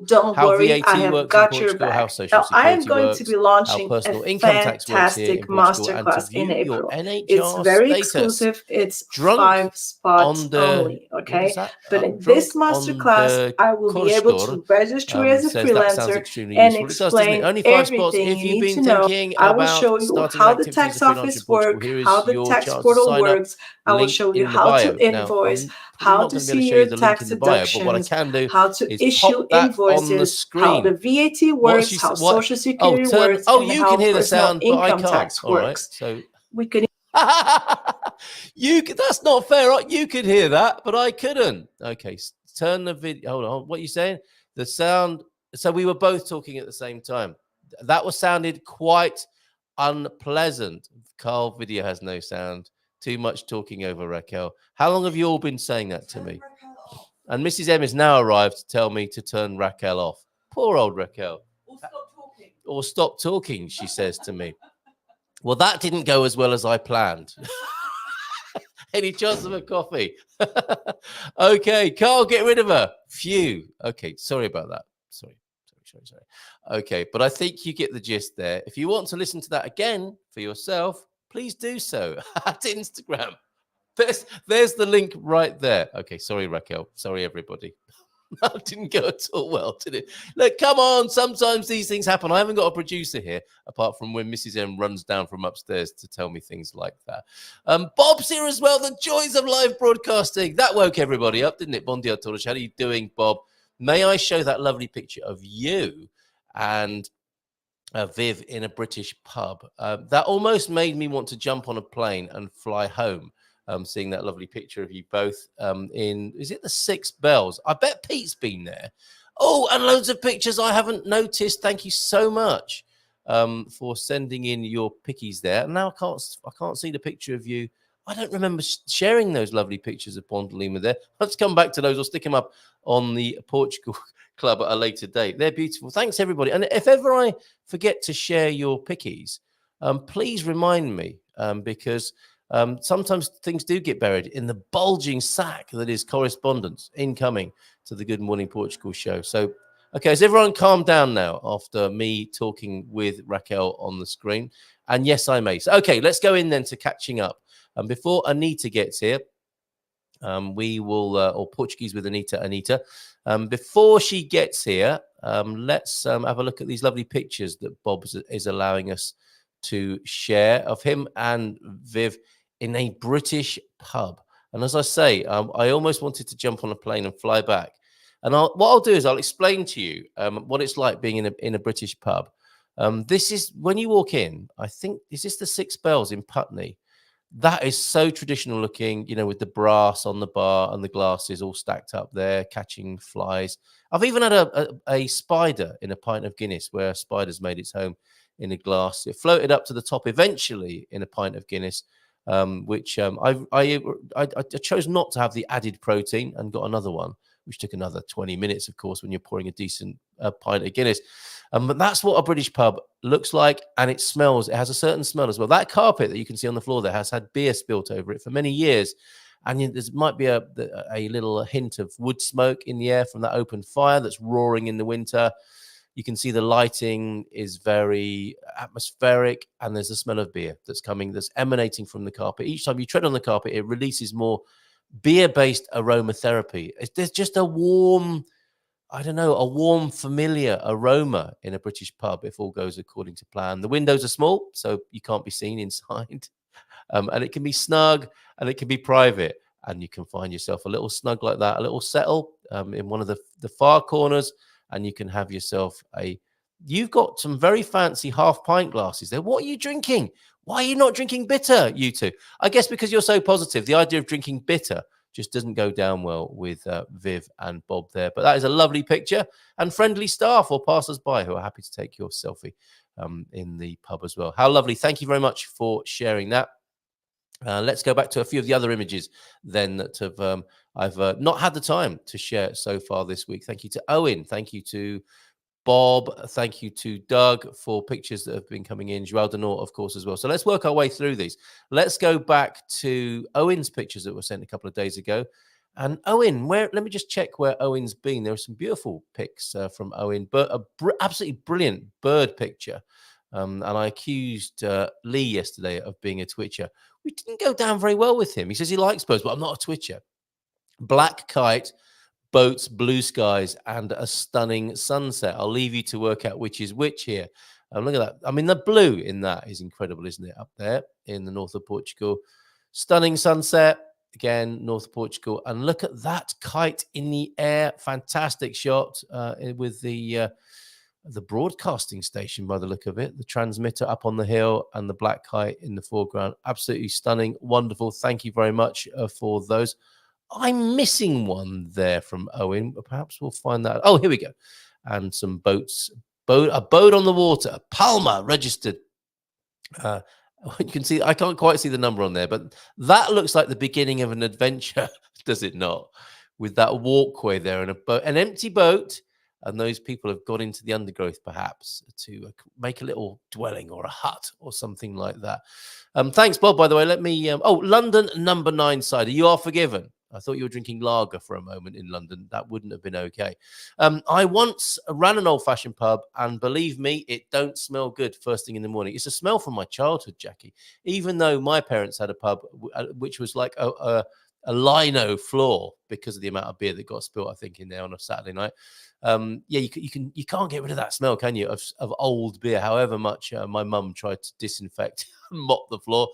don't worry, I have got your back. Now, I am going to be launching a fantastic masterclass in April. It's very exclusive. It's 5 spots only, okay? But in this masterclass, I will be able to register as a freelancer and explain everything you need to know. I will show you how the tax office works, how the tax portal works. I will show you how to invoice, how to see your tax deductions, how to issue invoices, how the VAT works, how Social Security works, and how personal income tax works. So we can. That's not fair. You could hear that, but I couldn't. Okay, turn the video. Hold on. What are you saying? The sound. So we were both talking at the same time. That sounded quite unpleasant. Carl, video has no sound. Too much talking over Raquel. How long have you all been saying that to me? And Mrs. M has now arrived to tell me to turn Raquel off. Poor old Raquel. Stop talking. or stop talking, she says to me. Well, that didn't go as well as I planned. Any chance of a coffee? Okay, Carl, get rid of her. Phew. Okay, sorry about that. Sorry. Okay, but I think you get the gist there. If you want to listen to that again for yourself, please do so at Instagram. There's the link right there. Okay, sorry, Raquel. Sorry, everybody. That didn't go at all well, did it? Look, come on. Sometimes these things happen. I haven't got a producer here, apart from when Mrs. M runs down from upstairs to tell me things like that. Bob's here as well. The joys of live broadcasting. That woke everybody up, didn't it? Bon dia a todos. How are you doing, Bob? May I show that lovely picture of you and Viv in a British pub? That almost made me want to jump on a plane and fly home. Seeing that lovely picture of you both is it the Six Bells? I bet Pete's been there. Oh, and loads of pictures I haven't noticed. Thank you so much for sending in your pickies there. Now I can't see the picture of you. I don't remember sharing those lovely pictures of Pont de Lima there. Let's come back to those. I'll stick them up on the Portugal Club at a later date. They're beautiful. Thanks, everybody. And if ever I forget to share your pickies, please remind me because sometimes things do get buried in the bulging sack that is correspondence incoming to the Good Morning Portugal show. So, okay, has everyone calmed down now after me talking with Raquel on the screen? And yes, I may. So, okay, let's go in then to catching up. And before Anita gets here, we will, or Portuguese with Anita. Before she gets here, let's have a look at these lovely pictures that Bob is allowing us to share of him and Viv in a British pub. And as I say, I almost wanted to jump on a plane and fly back. And what I'll do is I'll explain to you what it's like being in a British pub. This is when you walk in. I think is this the Six Bells in Putney? That is so traditional looking, you know, with the brass on the bar and the glasses all stacked up there, catching flies. I've even had a spider in a pint of Guinness where a spider's made its home in a glass. It floated up to the top eventually in a pint of Guinness, which I chose not to have the added protein and got another one, which took another 20 minutes, of course, when you're pouring a decent pint of Guinness. But that's what a British pub looks like, and it smells. It has a certain smell as well. That carpet that you can see on the floor there has had beer spilt over it for many years, and there might be a little hint of wood smoke in the air from that open fire that's roaring in the winter. You can see the lighting is very atmospheric, and there's a smell of beer that's emanating from the carpet. Each time you tread on the carpet, it releases more beer-based aromatherapy. There's just a warm, familiar aroma in a British pub if all goes according to plan. The windows are small, so you can't be seen inside. And it can be snug and it can be private. And you can find yourself a little snug like that, a little settle in one of the far corners. And you can have yourself you've got some very fancy half pint glasses there. What are you drinking? Why are you not drinking bitter, you two? I guess because you're so positive. The idea of drinking bitter just doesn't go down well with Viv and Bob there. But that is a lovely picture, and friendly staff or passers-by who are happy to take your selfie in the pub as well. How lovely. Thank you very much for sharing that. Let's go back to a few of the other images then that I've not had the time to share so far this week. Thank you to Owen. Thank you to Bob. Thank you to Doug for pictures that have been coming in. Joao Denor, of course, as well. So let's work our way through these. Let's go back to Owen's pictures that were sent a couple of days ago. And Owen, let me just check where Owen's been. There are some beautiful pics from Owen, but absolutely brilliant bird picture. And I accused Lee yesterday of being a twitcher. We didn't go down very well with him. He says he likes birds, but I'm not a twitcher. Black kite, boats, blue skies, and a stunning sunset. I'll leave you to work out which is which here. Look at that. I mean, the blue in that is incredible, isn't it? Up there in the north of Portugal. Stunning sunset, again, north of Portugal. And look at that kite in the air. Fantastic shot with the broadcasting station by the look of it. The transmitter up on the hill and the black kite in the foreground. Absolutely stunning. Wonderful. Thank you very much for those. I'm missing one there from Owen. Perhaps we'll find that. Oh, here we go. And some boats. A boat on the water. Palma registered. You can see, I can't quite see the number on there, but that looks like the beginning of an adventure, does it not? With that walkway there and an empty boat and those people have got into the undergrowth perhaps to make a little dwelling or a hut or something like that. Thanks, Bob, by the way. Let me... London number 9 cider. You are forgiven. I thought you were drinking lager for a moment in London. That wouldn't have been okay. I once ran an old-fashioned pub, and believe me, it don't smell good first thing in the morning. It's a smell from my childhood, Jackie. Even though my parents had a pub which was like a lino floor because of the amount of beer that got spilled, I think, in there on a Saturday night. You can't get rid of that smell, can you, of old beer, however much my mum tried to disinfect and mop the floor.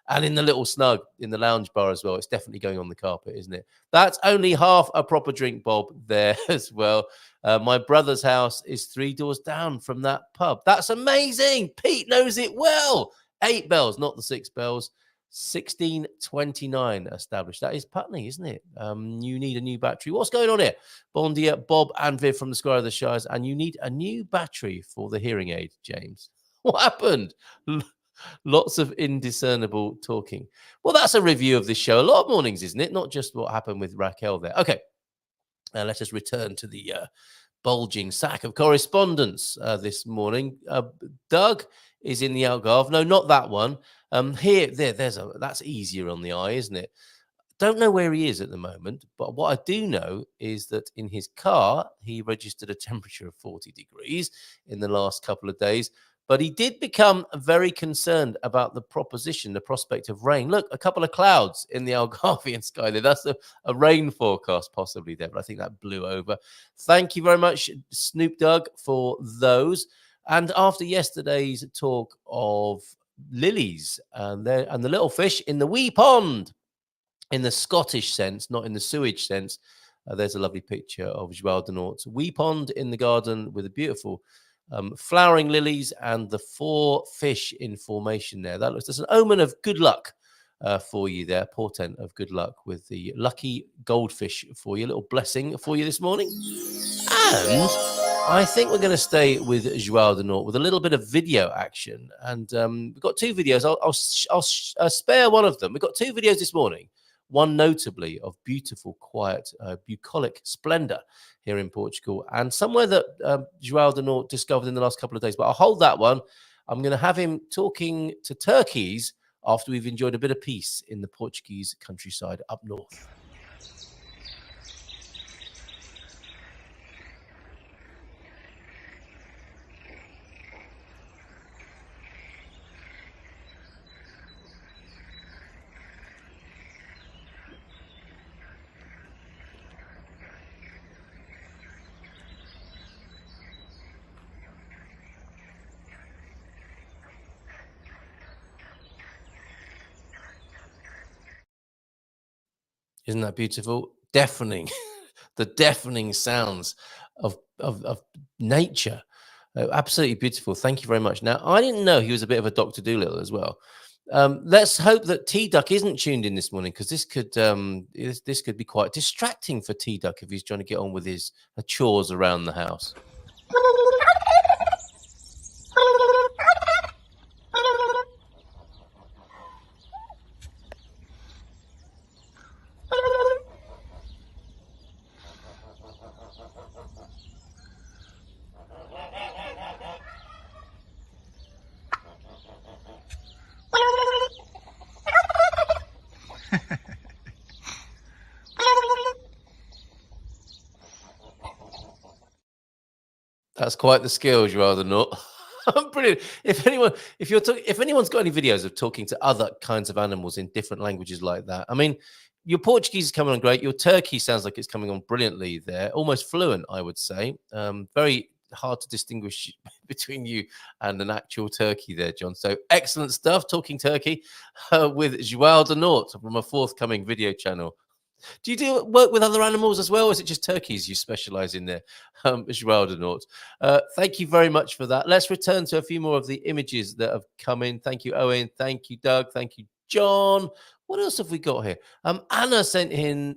And in the little snug in the lounge bar as well, it's definitely going on the carpet, isn't it? That's only half a proper drink, Bob, there as well. My brother's house is 3 doors down from that pub. That's amazing. Pete knows it well. 8 bells, not the 6 bells. 1629 established. That is Putney, isn't it? You need a new battery. What's going on here? Bon dia, Bob and Viv from the Squire of the Shires. And you need a new battery for the hearing aid, James. What happened? Lots of indiscernible talking. Well, that's a review of this show. A lot of mornings, isn't it? Not just what happened with Raquel there. Okay, let us return to the bulging sack of correspondence this morning. Doug is in the Algarve. No, not that one. That's easier on the eye, isn't it? Don't know where he is at the moment, but what I do know is that in his car, he registered a temperature of 40 degrees in the last couple of days. But he did become very concerned about the prospect of rain. Look, a couple of clouds in the Algarvian sky there. That's a rain forecast possibly there, but I think that blew over. Thank you very much, Snoop Dogg, for those. And after yesterday's talk of lilies and the little fish in the wee pond, in the Scottish sense, not in the sewage sense, there's a lovely picture of João de Nort's wee pond in the garden with a beautiful flowering lilies and the 4 fish in formation there. That's an omen of good luck for you there, portent of good luck with the lucky goldfish for you, a little blessing for you this morning. And I think we're going to stay with João de Nort with a little bit of video action. And we've got 2 videos. I'll spare one of them. We've got 2 videos this morning. One notably of beautiful, quiet, bucolic splendor here in Portugal, and somewhere that João de Nort discovered in the last couple of days. But I'll hold that one. I'm going to have him talking to turkeys after we've enjoyed a bit of peace in the Portuguese countryside up north. Isn't that beautiful? Deafening, the deafening sounds of nature. Absolutely beautiful. Thank you very much. Now, I didn't know he was a bit of a Dr. Dolittle as well. Let's hope that T-Duck isn't tuned in this morning, because this could be quite distracting for T-Duck if he's trying to get on with his chores around the house. That's quite the skills, rather not. Brilliant. If anyone's got any videos of talking to other kinds of animals in different languages like that, I mean, your Portuguese is coming on great. Your Turkey sounds like it's coming on brilliantly there, almost fluent, I would say. Very hard to distinguish between you and an actual turkey there, John. So excellent stuff, talking turkey with João de Nort from a forthcoming video channel. Do you work with other animals as well, or is it just turkeys you specialize in there, João de Nort? Thank you very much for that. Let's return to a few more of the images that have come in. Thank you, Owen. Thank you, Doug. Thank you, John. What else have we got here? Anna sent in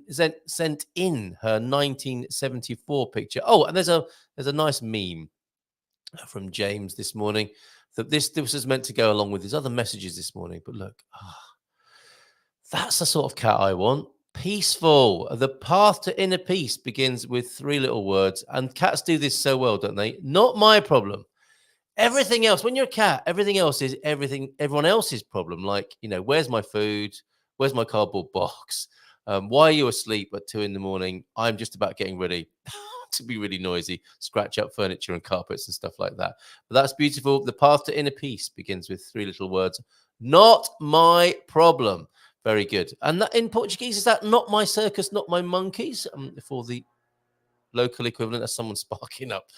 her 1974 picture. Oh, and there's a nice meme from James this morning that this was meant to go along with his other messages this morning. But look, that's the sort of cat I want. Peaceful. The path to inner peace begins with 3 little words. And cats do this so well, don't they? Not my problem. Everything else, when you're a cat, everything else is everyone else's problem. Like, where's my food? Where's my cardboard box? Why are you asleep at 2 a.m? I'm just about getting ready to be really noisy, scratch up furniture and carpets and stuff like that. But that's beautiful. The path to inner peace begins with 3 little words. Not my problem. Very good. And that, in Portuguese, is that not my circus, not my monkeys? For the local equivalent, as someone sparking up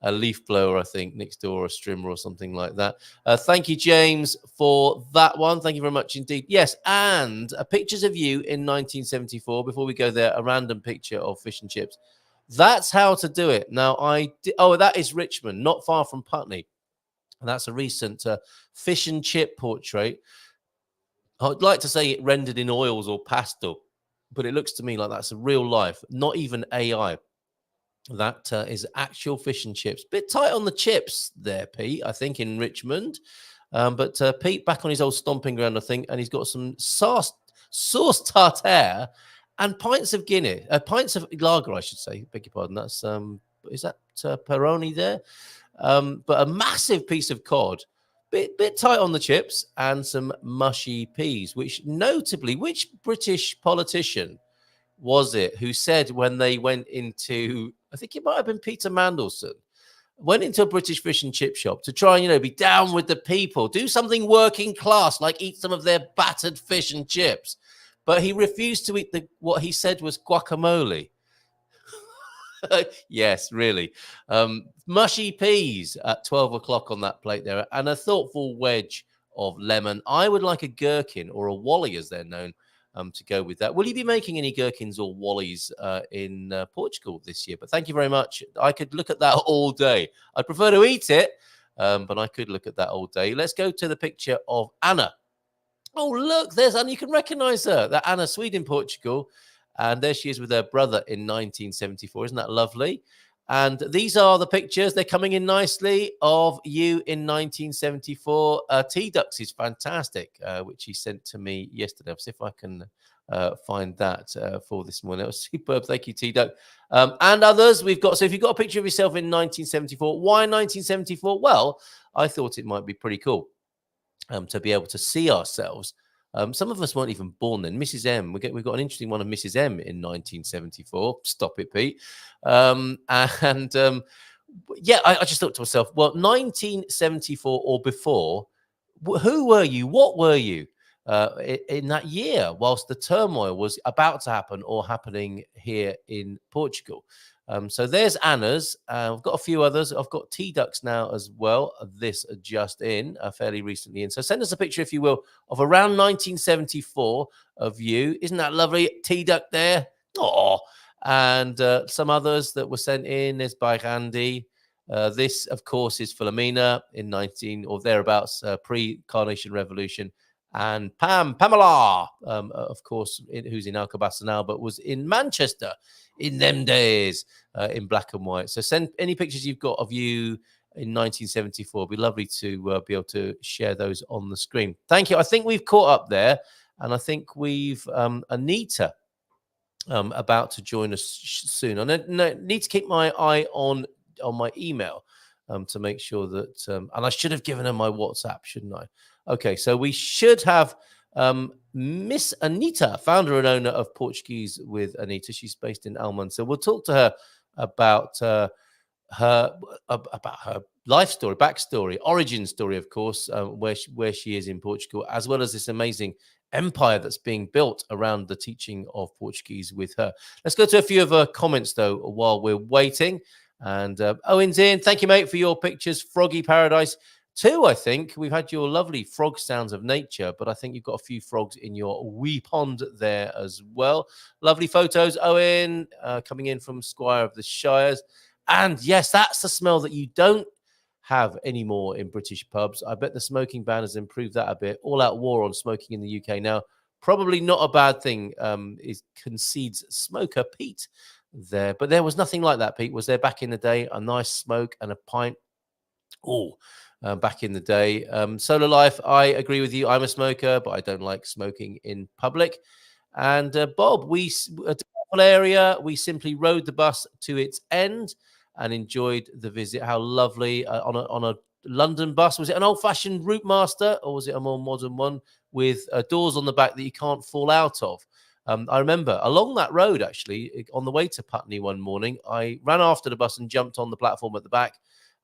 a leaf blower, I think, next door, or a strimmer or something like that. Thank you, James, for that one. Thank you very much indeed. Yes, and pictures of you in 1974. Before we go there, a random picture of fish and chips. That's how to do it. Now, that is Richmond, not far from Putney. And that's a recent fish and chip portrait. I'd like to say it rendered in oils or pastel, but it looks to me like that's a real life, not even AI. That is actual fish and chips. Bit tight on the chips there, Pete, I think, in Richmond. But Pete back on his old stomping ground, I think, and he's got some sauce tartare and pints of lager, I should say. Beg your pardon. That's is that Peroni there? But a massive piece of cod, bit tight on the chips, and some mushy peas. Which British politician was it who said when they went into, I think it might have been Peter Mandelson, went into a British fish and chip shop to try and, be down with the people, do something working class, like eat some of their battered fish and chips. But he refused to eat what he said was guacamole. Yes, really. Mushy peas at 12 o'clock on that plate there, and a thoughtful wedge of lemon. I would like a gherkin, or a wally as they're known, to go with that. Will you be making any gherkins or wallies in Portugal this year? But thank you very much. I could look at that all day. I'd prefer to eat it, but I could look at that all day. Let's go to the picture of Anna. Oh, look, there's Anna. You can recognize her. That Anna, Sweden, Portugal. And there she is with her brother in 1974. Isn't that lovely? And these are the pictures. They're coming in nicely of you in 1974. T-Ducks is fantastic, which he sent to me yesterday. I'll see if I can find that for this morning. That was superb. Thank you, T-Duck. And others we've got. So if you've got a picture of yourself in 1974, why 1974? Well, I thought it might be pretty cool to be able to see ourselves. Some of us weren't even born then. Mrs. M, we've got an interesting one of Mrs. M in 1974. Stop it, Pete. I just thought to myself, well, 1974 or before, who were you? What were you in that year whilst the turmoil was about to happen or happening here in Portugal? So there's Anna's. I've got a few others. I've got T-Ducks now as well. This just in fairly recently. And so send us a picture, if you will, of around 1974 of you. Isn't that lovely? T-Duck there. Oh, and some others that were sent in. There's by Randy. This, of course, is Philomena in 19 or thereabouts, pre-Carnation Revolution. And Pamela, of course, who's in Alcobaça now, but was in Manchester in them days in black and white. So send any pictures you've got of you in 1974. It'd be lovely to be able to share those on the screen. Thank you. I think we've caught up there, and I think we've Anita about to join us soon. I need to keep my eye on my email to make sure that, and I should have given her my WhatsApp, shouldn't I? Okay, so we should have Miss Anita, founder and owner of Portuguese with Anita. She's based in Almond. So we'll talk to her about her life story, backstory, origin story, of course, where she is in Portugal, as well as this amazing empire that's being built around the teaching of Portuguese with her. Let's go to a few of her comments, though, while we're waiting. And Owen's in. Thank you, mate, for your pictures. Froggy Paradise. 2, I think. We've had your lovely frog sounds of nature, but I think you've got a few frogs in your wee pond there as well. Lovely photos, Owen, coming in from Squire of the Shires. And yes, that's the smell that you don't have anymore in British pubs. I bet the smoking ban has improved that a bit. All-out war on smoking in the UK now. Probably not a bad thing, concedes Smoker Pete there. But there was nothing like that, Pete. Was there back in the day? A nice smoke and a pint. Oh, back in the day. Solar Life, I agree with you. I'm a smoker, but I don't like smoking in public. And Bob, a delightful area. We simply rode the bus to its end and enjoyed the visit. How lovely on a London bus. Was it an old-fashioned Route Master, or was it a more modern one with doors on the back that you can't fall out of? I remember along that road, actually, on the way to Putney one morning, I ran after the bus and jumped on the platform at the back.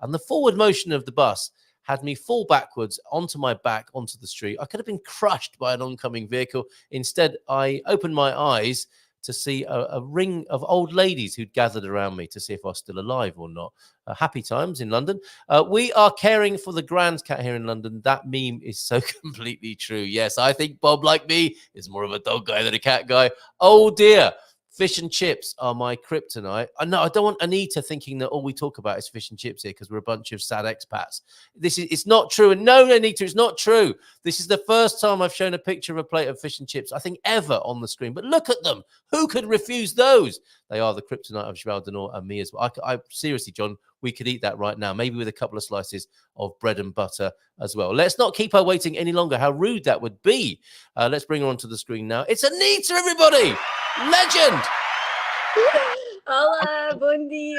And the forward motion of the bus had me fall backwards onto my back onto the street. I could have been crushed by an oncoming vehicle. Instead, I opened my eyes to see a ring of old ladies who'd gathered around me to see if I was still alive or not. Happy times in London. We are caring for the grand cat here in London. That meme is so completely true. Yes, I think Bob, like me, is more of a dog guy than a cat guy. Oh dear. Fish and chips are my kryptonite. I don't want Anita thinking that all we talk about is fish and chips here because we're a bunch of sad expats. It's not true. And no, Anita, it's not true. This is the first time I've shown a picture of a plate of fish and chips, I think, ever on the screen. But look at them. Who could refuse those? They are the kryptonite of João de Nor and me as well. I seriously, John, we could eat that right now, maybe with a couple of slices of bread and butter as well. Let's not keep her waiting any longer. How rude that would be. Let's bring her onto the screen now. It's Anita, everybody. Legend. Hola, bon dia.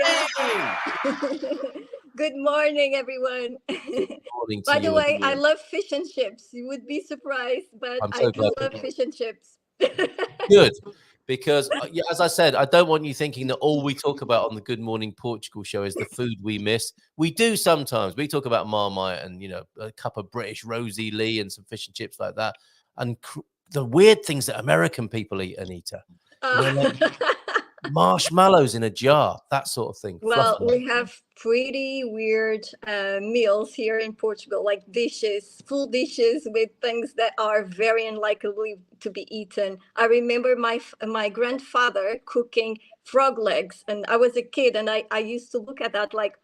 Good morning, everyone. Morning By the way, I love fish and chips. You would be surprised, but I do love fish and chips. Good. Because, as I said, I don't want you thinking that all we talk about on the Good Morning Portugal show is the food we miss. We do sometimes. We talk about Marmite and, a cup of British Rosie Lee and some fish and chips like that. And the weird things that American people eat, Anita. Marshmallows in a jar, that sort of thing. Well, we have pretty weird meals here in Portugal, like full dishes with things that are very unlikely to be eaten. I remember my grandfather cooking frog legs, and I was a kid, and I used to look at that like,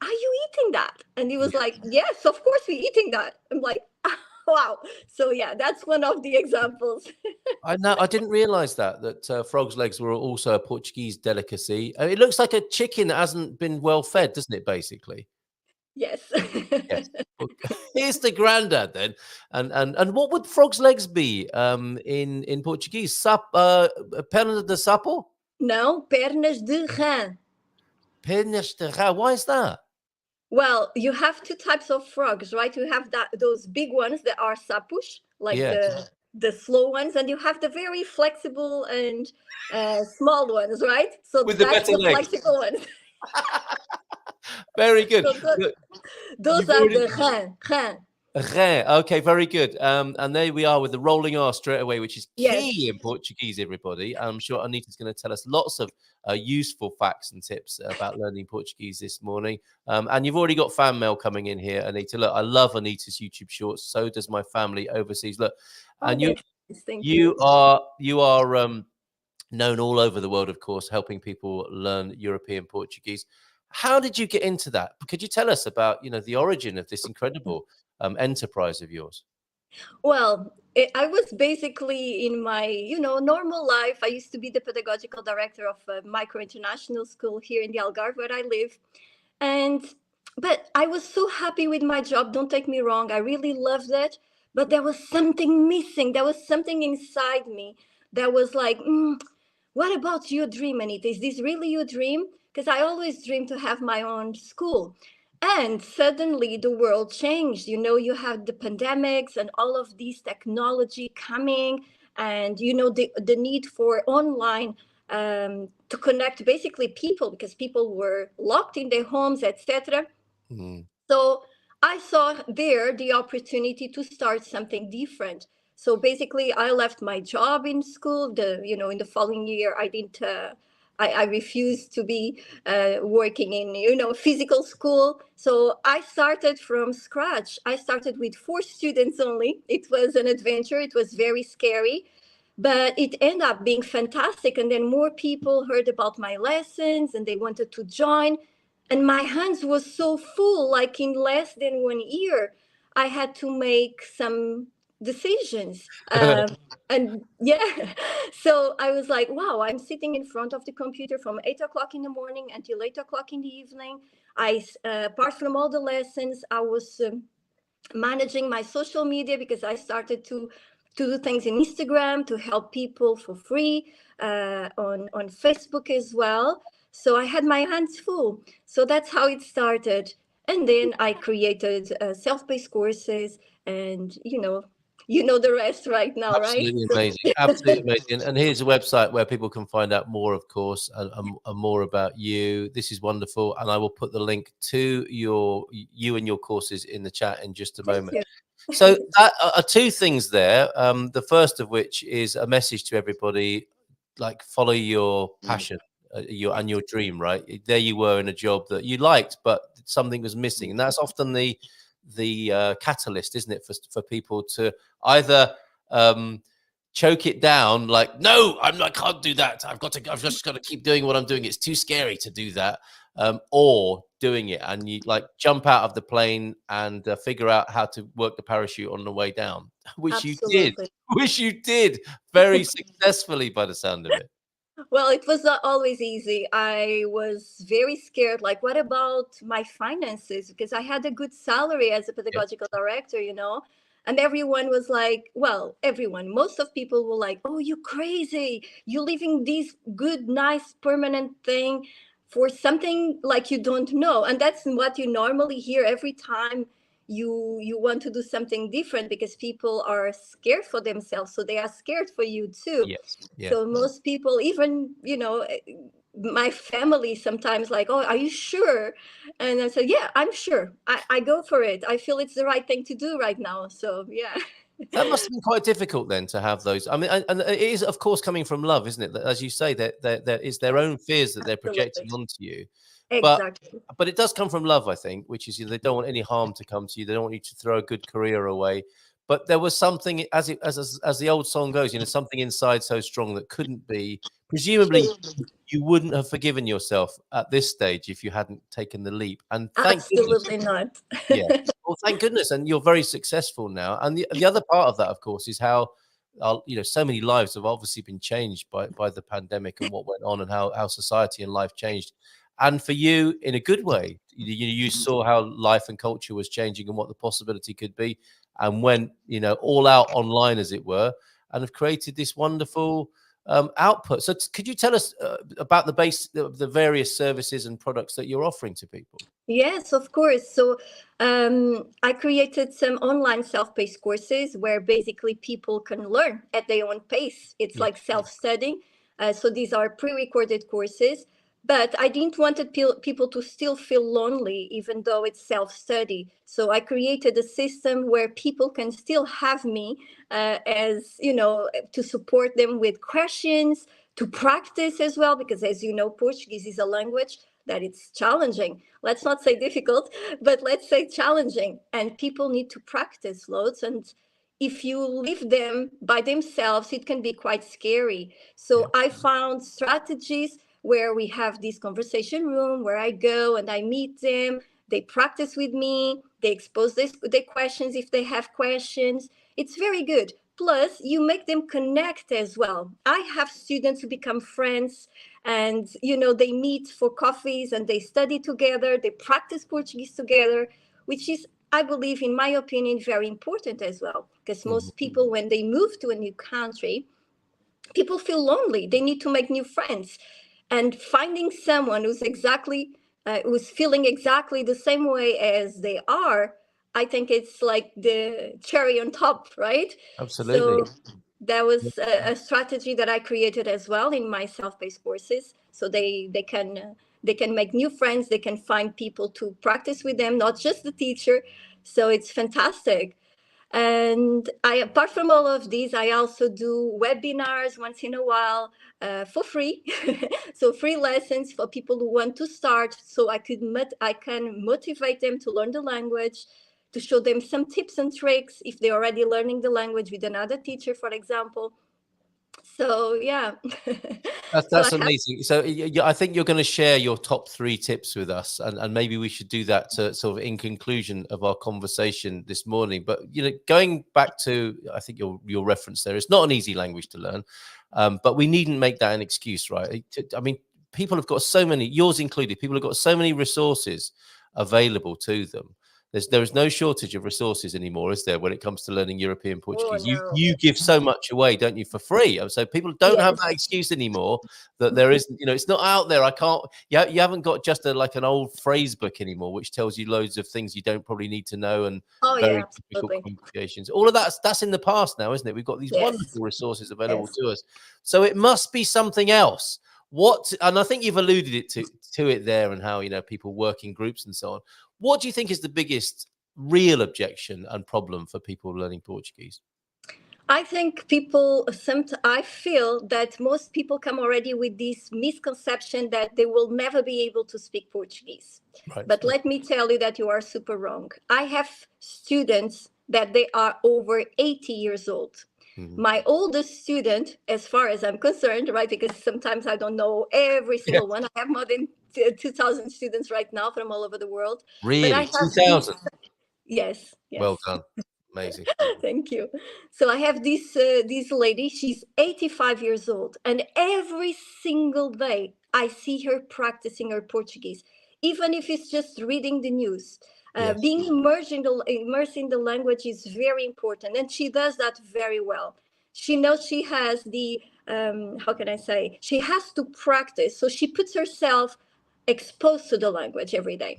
are you eating that? And he was like, yes, of course we're eating that. I'm like, wow. So yeah, that's one of the examples. I know. I didn't realize that frog's legs were also a Portuguese delicacy. It looks like a chicken that hasn't been well fed, doesn't it, basically? Yes. Yes. Here's the granddad then. And what would frog's legs be in Portuguese? Pernas de sapo? No, pernas de rã. Pernas de rã. Why is that? Well, you have two types of frogs, right? You have those big ones that are sapos, like the slow ones, and you have the very flexible and small ones, right? So with that's the legs. flexible ones. Very good. So those are the rã. Okay, very good. And there we are with the rolling R straight away, which is key in Portuguese, everybody. I'm sure Anita's going to tell us lots of useful facts and tips about learning Portuguese this morning. And you've already got fan mail coming in here, Anita. Look, I love Anita's YouTube shorts. So does my family overseas. Look, and you are known all over the world, of course, helping people learn European Portuguese. How did you get into that? Could you tell us about, the origin of this incredible enterprise of yours? Well, I was basically in my, normal life. I used to be the pedagogical director of a micro international school here in the Algarve where I live. But I was so happy with my job. Don't take me wrong. I really loved it. But there was something missing. There was something inside me that was like, what about your dream, Anita? Is this really your dream? Because I always dreamed to have my own school. And suddenly the world changed. You had the pandemics and all of these technology coming, and the need for online to connect basically people, because people were locked in their homes, etc. So I saw there the opportunity to start something different. So basically, I left my job in school. In the following year, I didn't. I refused to be working in, physical school. So I started from scratch. I started with 4 students only. It was an adventure. It was very scary, but it ended up being fantastic. And then more people heard about my lessons and they wanted to join. And my hands were so full, like in less than 1 year, I had to make some decisions. So I was like, wow, I'm sitting in front of the computer from 8 o'clock in the morning until 8 o'clock in the evening. Apart from all the lessons, I was managing my social media, because I started to do things in Instagram to help people for free, on Facebook as well. So I had my hands full. So that's how it started. And then I created self-paced courses, and you know the rest right now, right? Absolutely amazing. Absolutely amazing. And here's a website where people can find out more, of course, and more about you. This is wonderful. And I will put the link to you and your courses in the chat in just a moment. So that are two things there. The first of which is a message to everybody, like follow your passion, your dream, right? There you were in a job that you liked, but something was missing. And that's often the catalyst, isn't it, for people to either choke it down, like, no, I can't do that. I've just got to keep doing what I'm doing. It's too scary to do that. Or doing it, and you like jump out of the plane and figure out how to work the parachute on the way down, which you did very successfully by the sound of it. Well, it was not always easy. I was very scared. Like, what about my finances? Because I had a good salary as a pedagogical director, and everyone was like, most of people were like, oh, you crazy. You're leaving this good, nice, permanent thing for something like you don't know. And that's what you normally hear every time you want to do something different, because people are scared for themselves, so they are scared for you too. So most people, even my family, sometimes like, oh, are you sure? And I said, yeah, I'm sure. I go for it. I feel it's the right thing to do right now. So yeah. That must have been quite difficult then to have those. I mean, and it is, of course, coming from love, isn't it? That, as you say, that there is their own fears that they're projecting onto you. Exactly. But it does come from love, I think, which is they don't want any harm to come to you. They don't want you to throw a good career away. But there was something, as the old song goes, something inside so strong that couldn't be. Presumably, you wouldn't have forgiven yourself at this stage if you hadn't taken the leap. And absolutely not. Yeah. Well, thank goodness, and you're very successful now. And the other part of that, of course, is how so many lives have obviously been changed by the pandemic and what went on, and how society and life changed. And for you, in a good way, you saw how life and culture was changing and what the possibility could be, and went, all out online, as it were, and have created this wonderful output. So could you tell us about the various services and products that you're offering to people? Yes, of course. So I created some online self-paced courses where basically people can learn at their own pace. It's like self-studying. So these are pre-recorded courses. But I didn't want people to still feel lonely, even though it's self-study. So I created a system where people can still have me to support them with questions, to practice as well, because as you know, Portuguese is a language that it's challenging. Let's not say difficult, but let's say challenging. And people need to practice loads. And if you leave them by themselves, it can be quite scary. So I found strategies where we have this conversation room where I go and I meet them. They practice with me. They expose their questions if they have questions. It's very good. Plus, you make them connect as well. I have students who become friends, and they meet for coffees and they study together. They practice Portuguese together, which is, I believe, in my opinion, very important as well. Because most people, when they move to a new country, people feel lonely. They need to make new friends. And finding someone who's feeling exactly the same way as they are, I think it's like the cherry on top, right? Absolutely. So that was a strategy that I created as well in my self-paced courses. So they can make new friends. They can find people to practice with them, not just the teacher. So it's fantastic. And apart from all of these, I also do webinars once in a while for free. So free lessons for people who want to start. So I can motivate them to learn the language, to show them some tips and tricks if they're already learning the language with another teacher, for example. So yeah. That's amazing. So I think you're going to share your top 3 tips with us, and maybe we should do that sort of in conclusion of our conversation this morning. But going back to, I think your reference there, it's not an easy language to learn, but we needn't make that an excuse, right? I mean, people have got so many, yours included, people have got so many resources available to them There is no shortage of resources anymore, is there, when it comes to learning European Portuguese? No. You give so much away, don't you, for free? So people don't have that excuse anymore that there isn't, it's not out there. You haven't got just an old phrase book anymore, which tells you loads of things you don't probably need to know and very difficult complications. All of that's in the past now, isn't it? We've got these wonderful resources available to us. So it must be something else. And I think you've alluded to it there, and how, people work in groups and so on. What do you think is the biggest real objection and problem for people learning Portuguese? I think I feel that most people come already with this misconception that they will never be able to speak Portuguese. Right. But let me tell you that you are super wrong. I have students that they are over 80 years old. Mm-hmm. My oldest student, as far as I'm concerned, right, because sometimes I don't know every single one. I have more than 2,000 students right now from all over the world. Really? 2,000? Yes. Well done. Amazing. Thank you. So I have this lady, she's 85 years old. And every single day I see her practicing her Portuguese, even if it's just reading the news. Being immersed in the language is very important. And she does that very well. She knows she has she has to practice. So she puts herself exposed to the language every day.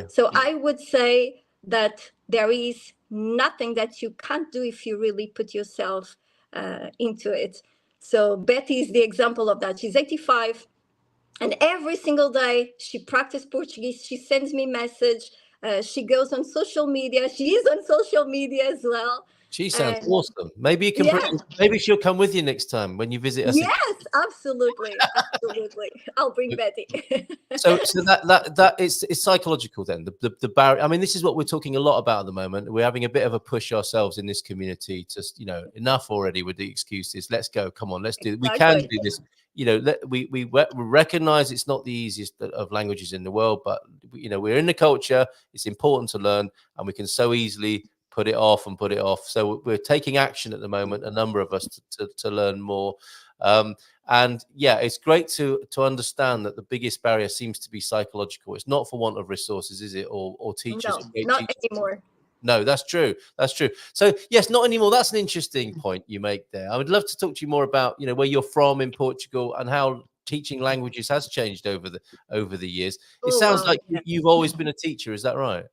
So I would say that there is nothing that you can't do if you really put yourself into it. So Betty is the example of that. She's 85, and every single day she practices Portuguese. She sends me message. She goes on social media. She is on social media as well. She sounds awesome. Maybe you can maybe she'll come with you next time when you visit us. Yes, absolutely. I'll bring Betty. so that it's psychological then. The barrier. I mean, this is what we're talking a lot about at the moment. We're having a bit of a push ourselves in this community to, enough already with the excuses. Let's go. Come on, let's do it. We can do this. We recognize it's not the easiest of languages in the world, but we're in the culture. It's important to learn, and we can so easily put it off. So we're taking action at the moment, a number of us, to learn more. And it's great to understand that the biggest barrier seems to be psychological. It's not for want of resources, is it? Or teachers? No, not anymore. No, that's true. So yes, not anymore. That's an interesting point you make there. I would love to talk to you more about, where you're from in Portugal and how teaching languages has changed over the years. It sounds like you've always been a teacher. Is that right?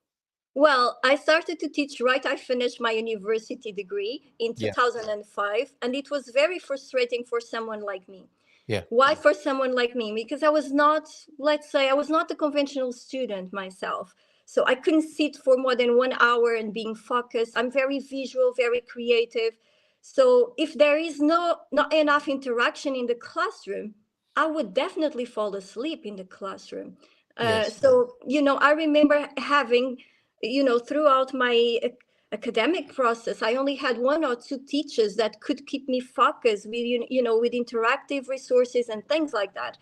Well, I started to teach I finished my university degree in 2005, and it was very frustrating for someone like me. Yeah. Why for someone like me? Because I was not a conventional student myself. So I couldn't sit for more than 1 hour and being focused. I'm very visual, very creative. So if there is not enough interaction in the classroom, I would definitely fall asleep in the classroom. So, I remember having, throughout my academic process, I only had 1 or 2 teachers that could keep me focused with, with interactive resources and things like that.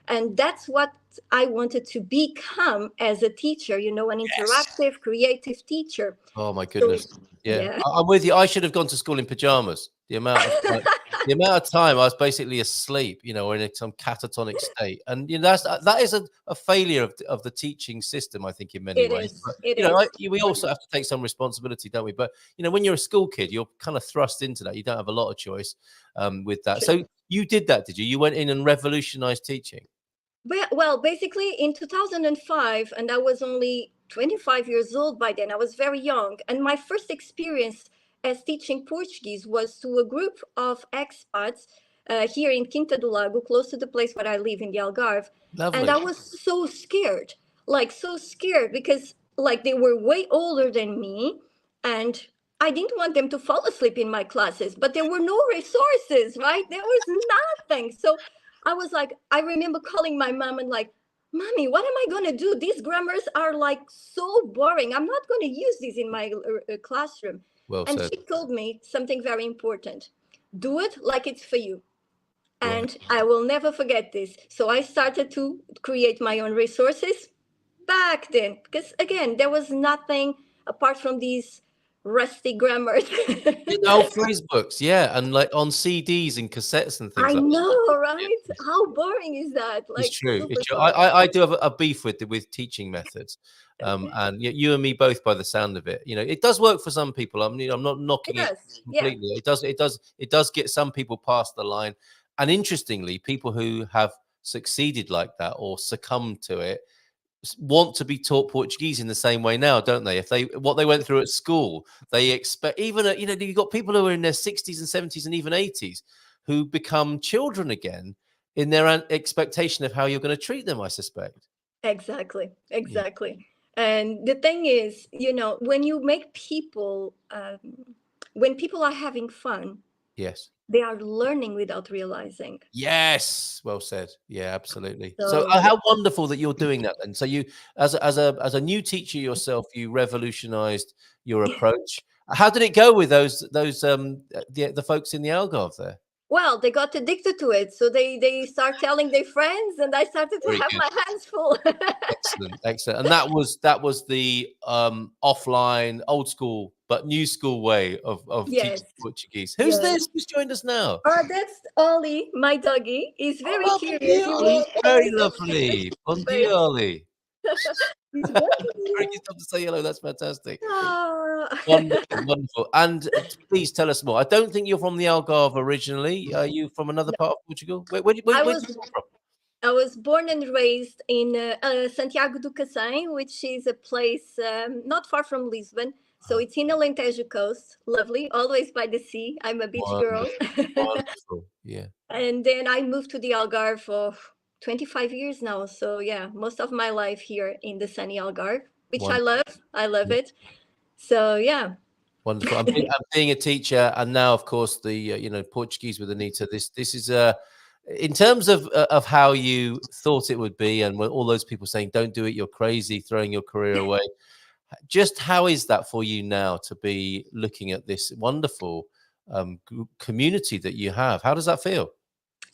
And that's what I wanted to become as a teacher, an interactive, creative teacher. Oh, my goodness. So, I'm with you. I should have gone to school in pajamas. The amount of time I was basically asleep, or in some catatonic state. And, that is a failure of the teaching system, I think, in many ways. But, we also have to take some responsibility, don't we? But, when you're a school kid, you're kind of thrust into that. You don't have a lot of choice with that. Sure. So you did that, did you? You went in and revolutionized teaching. Well, basically in 2005, and I was only 25 years old by then. I was very young. And my first experience as teaching Portuguese was to a group of expats here in Quinta do Lago, close to the place where I live in the Algarve. Lovely. And I was so scared, because they were way older than me. And I didn't want them to fall asleep in my classes, but there were no resources, right? There was nothing. So I remember calling my mom and Mommy, what am I going to do? These grammars are so boring. I'm not going to use these in my classroom. Well and said. She told me something very important. Do it like it's for you. And I will never forget this. So I started to create my own resources back then. Because again, there was nothing apart from these rusty grammar. Old phrase books, yeah, and like on CDs and cassettes and things. I like know, that. right? Yeah. How boring is that? Like, it's true. super It's true. boring. I do have a beef with teaching methods, and you and me both by the sound of it. It does work for some people. I'm not knocking it completely. Yeah. It does get some people past the line, and interestingly, people who have succeeded like that or succumbed to it want to be taught Portuguese in the same way now, don't they? What they went through at school, they expect. Even you've got people who are in their 60s and 70s and even 80s who become children again in their expectation of how you're going to treat them, I suspect. Exactly. And the thing is, when you make people, when people are having fun, yes, they are learning without realizing. Yes, well said. Yeah, absolutely. So how wonderful that you're doing that then. So you, as a new teacher yourself, you revolutionized your approach. How did it go with those the folks in the Algarve there? Well, they got addicted to it, so they start telling their friends, and I started to have my hands full. Excellent. And that was the offline, old school, but new school way of teaching Portuguese. Who's this? Who's joined us now? That's Ollie, my doggy. He's very curious. Very lovely. Bon dia, Ollie. Very good to say hello. That's fantastic. Wonderful. And please tell us more. I don't think you're from the Algarve originally. Are you from another part of Portugal? Where did you come from? I was born and raised in Santiago do Cacém, which is a place not far from Lisbon. So it's in Alentejo coast. Lovely, always by the sea. I'm a beach girl. Wonderful, yeah. And then I moved to the Algarve for 25 years now. So yeah, most of my life here in the sunny Algarve, which I love. I love it. So yeah. Wonderful. I'm being a teacher, and now, of course, the Portuguese with Anita. This is in terms of how you thought it would be, and all those people saying, "Don't do it, you're crazy," throwing your career away. Just how is that for you now to be looking at this wonderful community that you have? How does that feel?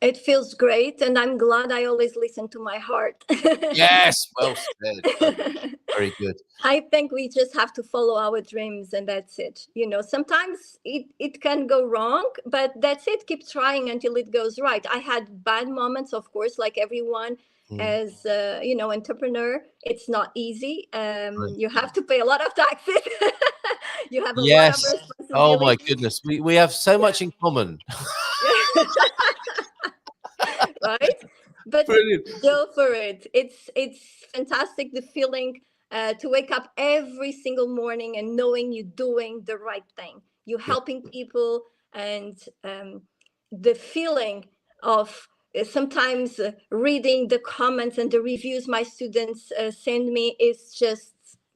It feels great, and I'm glad I always listen to my heart. Yes, well said. Very good. I think we just have to follow our dreams, and that's it. Sometimes it can go wrong, but that's it. Keep trying until it goes right. I had bad moments, of course, like everyone. As entrepreneur, it's not easy. You have to pay a lot of taxes. You have a lot of responsibility. Oh my goodness, we have so much in common. Right? But brilliant. Go for it. It's fantastic, the feeling to wake up every single morning and knowing you're doing the right thing. You're helping people, and the feeling of sometimes reading the comments and the reviews my students send me is just,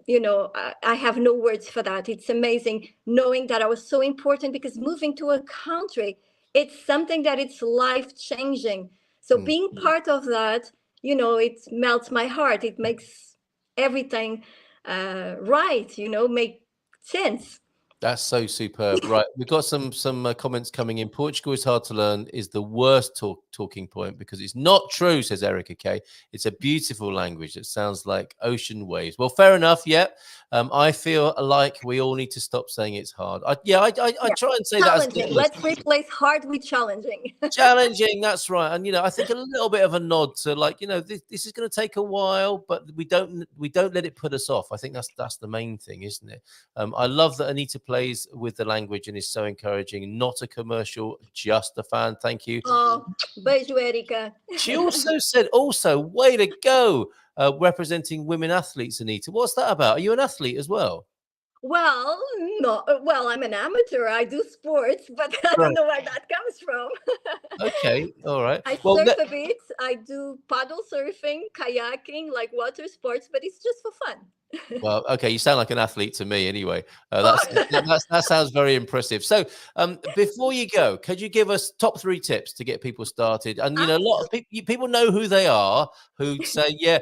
I have no words for that. It's amazing knowing that I was so important, because moving to a country, it's something that it's life-changing. So being part of that, it melts my heart. It makes everything right, make sense. That's so superb. Right. We've got some comments coming in. Portugal is hard to learn is the worst talking point because it's not true, says Erica K. It's a beautiful language. It sounds like ocean waves. Well, fair enough. Yeah. I feel like we all need to stop saying it's hard. I try and say that. Let's replace hard with challenging. Challenging. That's right. And, I think a little bit of a nod to this is going to take a while, but we don't let it put us off. I think that's the main thing, isn't it? I love that Anita plays with the language and is so encouraging. Not a commercial, just a fan. Thank you. Oh, beijo, Erica. She also said, way to go, representing women athletes, Anita. What's that about? Are you an athlete as well? Well, no. Well, I'm an amateur. I do sports, but I don't know where that comes from. Okay, all right. I surf a bit. I do paddle surfing, kayaking, like water sports, but it's just for fun. Well, okay, you sound like an athlete to me anyway. That sounds very impressive. So before you go, could you give us top 3 tips to get people started? And, a lot of people know who they are, who say,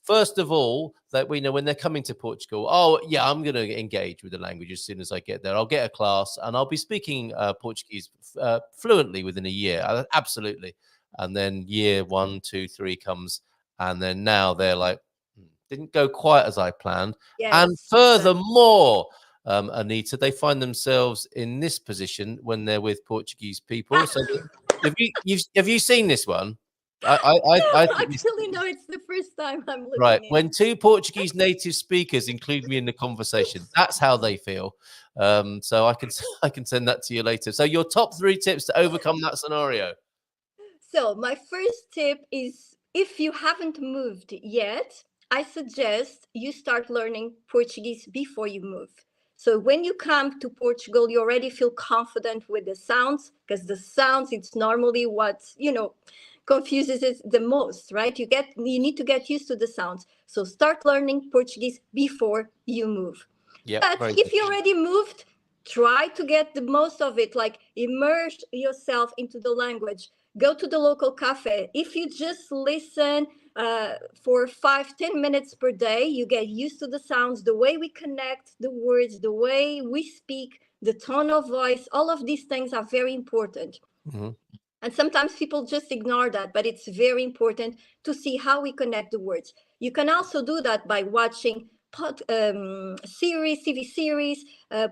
first of all, that we know when they're coming to Portugal, I'm going to engage with the language as soon as I get there. I'll get a class and I'll be speaking Portuguese fluently within a year. Absolutely. And then year 1, 2, 3 comes. And then now they're like, didn't go quite as I planned. Yes. And furthermore, Anita, they find themselves in this position when they're with Portuguese people. So have you seen this one? I think actually, no, it's the first time I'm looking right. at. When two Portuguese native speakers include me in the conversation, that's how they feel. So I can send that to you later. So your top 3 tips to overcome that scenario. So my first tip is, if you haven't moved yet, I suggest you start learning Portuguese before you move. So when you come to Portugal, you already feel confident with the sounds, because the sounds, it's normally what, confuses it the most, right? You need to get used to the sounds. So start learning Portuguese before you move. Yeah. But if you already moved, try to get the most of it, like immerse yourself into the language. Go to the local cafe. If you just listen for 5-10 minutes per day, you get used to the sounds, the way we connect the words, the way we speak, the tone of voice. All of these things are very important. Mm-hmm. And sometimes people just ignore that, but it's very important to see how we connect the words. You can also do that by watching TV series,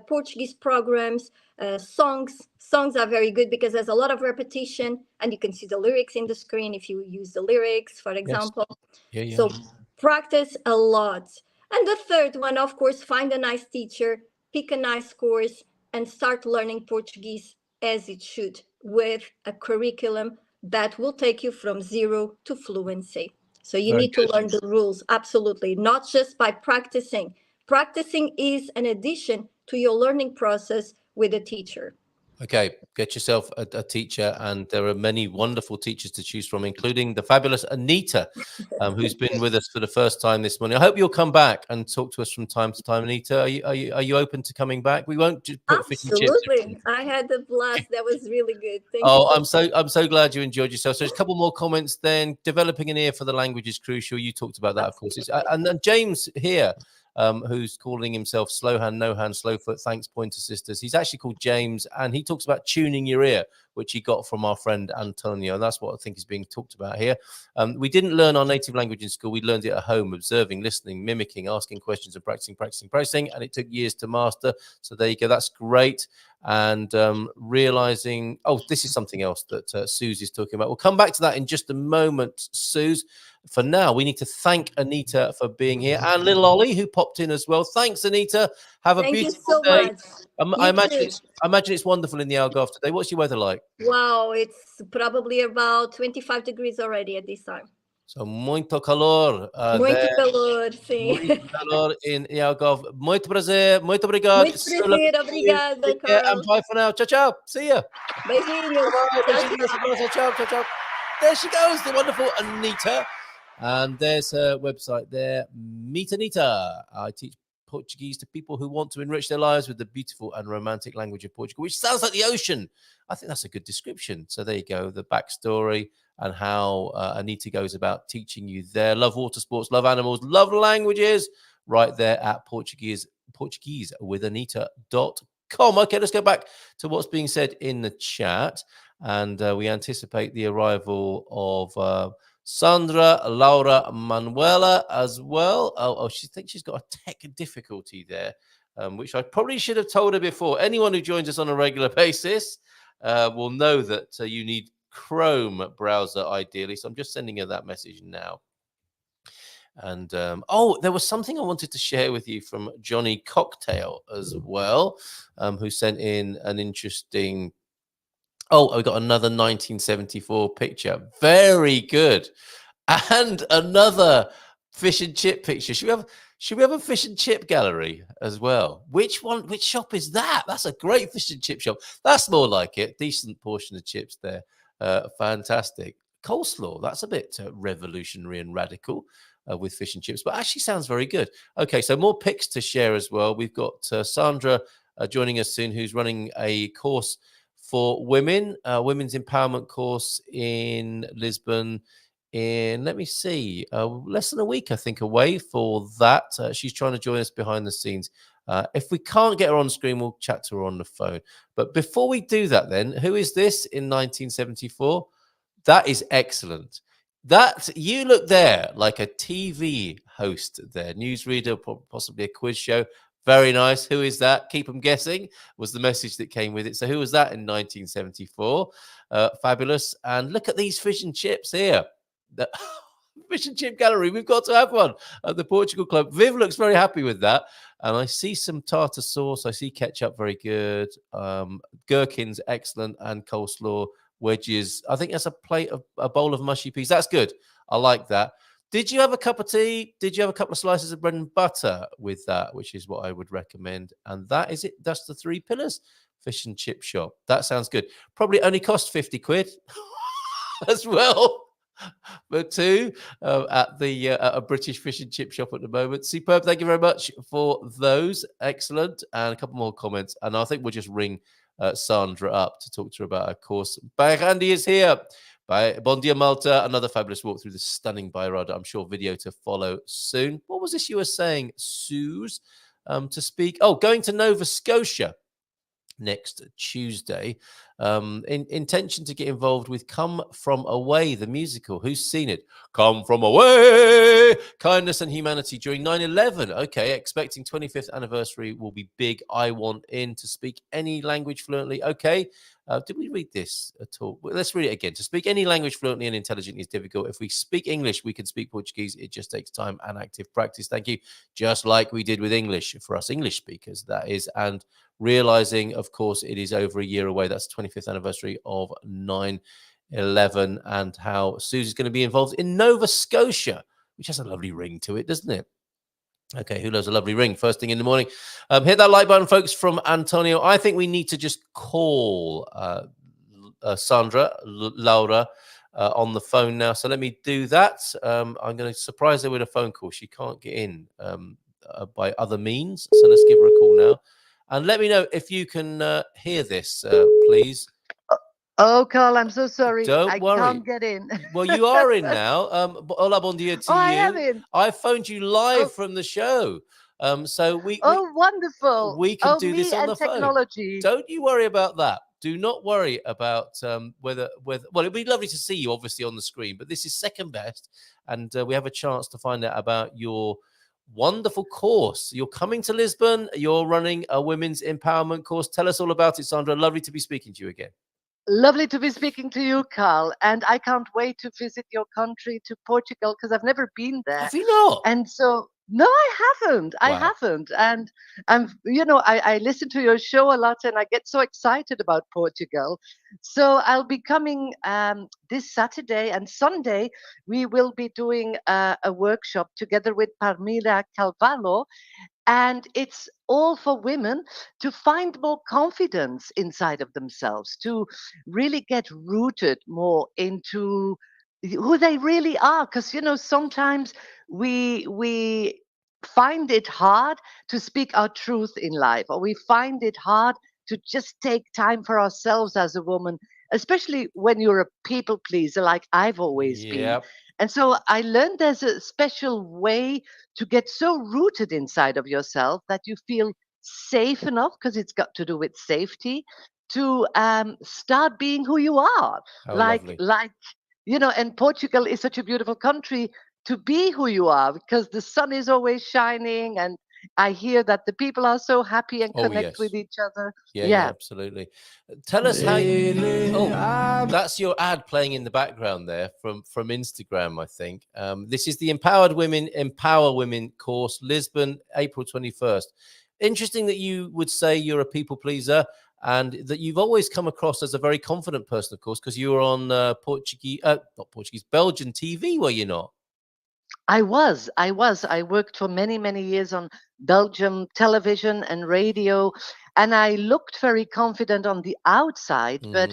Portuguese programs, songs. Songs are very good because there's a lot of repetition, and you can see the lyrics in the screen if you use the lyrics, for example. Yes. Yeah. So practice a lot. And the third one, of course, find a nice teacher, pick a nice course, and start learning Portuguese as it should, with a curriculum that will take you from 0 to fluency. So you need to learn the rules, absolutely, not just by practicing. Practicing is an addition to your learning process with a teacher. Okay, get yourself a teacher, and there are many wonderful teachers to choose from, including the fabulous Anita, who's been with us for the first time this morning. I hope you'll come back and talk to us from time to time. Anita, are you open to coming back? We won't just put fish and chips. Absolutely, I had a blast. That was really good. Thank you. I'm so glad you enjoyed yourself. So there's a couple more comments. Then developing an ear for the language is crucial. You talked about that, of course. And then James here, who's calling himself Slow Hand, No Hand, Slowfoot. Thanks, Pointer Sisters. He's actually called James, and he talks about tuning your ear, which he got from our friend Antonio. And that's what I think is being talked about here. We didn't learn our native language in school. We learned it at home, observing, listening, mimicking, asking questions, and practicing. And it took years to master. So there you go. That's great. And realizing, this is something else that Suze is talking about. We'll come back to that in just a moment, Suze. For now, we need to thank Anita for being here, and little Ollie, who popped in as well. Thanks, Anita. Have a beautiful day. I imagine it's wonderful in the Algarve today. What's your weather like? Wow, it's probably about 25 degrees already at this time. So, muito calor. Muito calor, sim. Muito calor in Algarve. Muito prazer. Muito obrigado. Muito prazer. Obrigada, Carl. And bye for now. Ciao, ciao. See ya. Beijinhos. Ciao, ciao, ciao. There she goes, the wonderful Anita. And there's her website there, Meet Anita. I teach Portuguese to people who want to enrich their lives with the beautiful and romantic language of Portugal, which sounds like the ocean. I think that's a good description. So there you go, the backstory and how Anita goes about teaching you there. Love water sports, love animals, love languages, right there at PortugueseWithAnita.com. Okay, let's go back to what's being said in the chat. And we anticipate the arrival of Sandra Laura Manuela as well. She thinks she's got a tech difficulty there, which I probably should have told her before. Anyone who joins us on a regular basis will know that you need Chrome browser ideally. So I'm just sending her that message now. And there was something I wanted to share with you from Johnny Cocktail as well, who sent in an interesting. We got another 1974 picture. Very good. And another fish and chip picture. Should we have a fish and chip gallery as well? Which shop is that? That's a great fish and chip shop. That's more like it. Decent portion of chips there. Fantastic. Coleslaw. That's a bit revolutionary and radical with fish and chips, but actually sounds very good. Okay, so more pics to share as well. We've got Sandra joining us soon, who's running a course for women, women's empowerment course in Lisbon in, let me see, less than a week, I think, away for that. She's trying to join us behind the scenes. If we can't get her on screen, we'll chat to her on the phone. But before we do that then, who is this in 1974? That is excellent. That you look there like a TV host there, newsreader, possibly a quiz show. Very nice. Who is that? Keep them guessing was the message that came with it. So who was that in 1974? Fabulous. And look at these fish and chips here. The fish and chip gallery. We've got to have one at the Portugal Club. Viv looks very happy with that. And I see some tartar sauce. I see ketchup, very good. Gherkins, excellent. And coleslaw, wedges. I think that's a bowl of mushy peas. That's good. I like that. Did you have a cup of tea? Did you have a couple of slices of bread and butter with that, which is what I would recommend? And that is it. That's the 3 pillars fish and chip shop. That sounds good. Probably only cost 50 quid as well. But 2 at a British fish and chip shop at the moment. Superb. Thank you very much for those. Excellent. And a couple more comments. And I think we'll just ring Sandra up to talk to her about her course. Bayrandi is here. Bon dia, Malta. Another fabulous walk through the stunning Bayrada. I'm sure video to follow soon. What was this you were saying, Suze? To speak. Oh, going to Nova Scotia next Tuesday. Intention to get involved with Come From Away, the musical. Who's seen it? Come From Away! Kindness and humanity during 9/11. Okay, expecting 25th anniversary will be big. I want in to speak any language fluently. Okay. Did we read this at all? Well, let's read it again. To speak any language fluently and intelligently is difficult. If we speak English, we can speak Portuguese. It just takes time and active practice. Thank you. Just like we did with English for us English speakers, that is. And realizing, of course, it is over a year away. That's the 25th anniversary of 9/11 and how Susie's going to be involved in Nova Scotia, which has a lovely ring to it, doesn't it? Okay, who loves a lovely ring? First thing in the morning. Hit that like button, folks, from Antonio. I think we need to just call Sandra Laura on the phone now. So let me do that. I'm going to surprise her with a phone call. She can't get in by other means. So let's give her a call now. And let me know if you can hear this, please. Oh, Carl, I'm so sorry. Don't worry. I can't get in. Well, you are in now. Hola, bon dia to you. I am in. I phoned you live from the show. So we wonderful. We can do this on the technology. Phone. Don't you worry about that. Do not worry about whether. Well, it'd be lovely to see you, obviously, on the screen. But this is second best, and we have a chance to find out about your wonderful course. You're coming to Lisbon. You're running a women's empowerment course. Tell us all about it, Sandra. Lovely to be speaking to you again. Lovely to be speaking to you, Carl. And I can't wait to visit your country, to Portugal, because I've never been there. Have you not? And so, no, I haven't. Wow. I haven't. And I listen to your show a lot and I get so excited about Portugal. So I'll be coming this Saturday and Sunday. We will be doing a workshop together with Parmila Calvallo. And it's all for women to find more confidence inside of themselves, to really get rooted more into who they really are. Because, sometimes we find it hard to speak our truth in life, or we find it hard to just take time for ourselves as a woman, especially when you're a people pleaser like I've always been. And so I learned there's a special way to get so rooted inside of yourself that you feel safe enough, because it's got to do with safety, to start being who you are. And Portugal is such a beautiful country to be who you are, because the sun is always shining, and I hear that the people are so happy and connect with each other. Yeah, absolutely. Tell us how that's your ad playing in the background there from Instagram, I think. This is the Empower Women course, Lisbon, April 21st. Interesting that you would say you're a people pleaser and that you've always come across as a very confident person, of course, because you were on Belgian TV, were you not? I was. I worked for many, many years on Belgium television and radio, and I looked very confident on the outside, but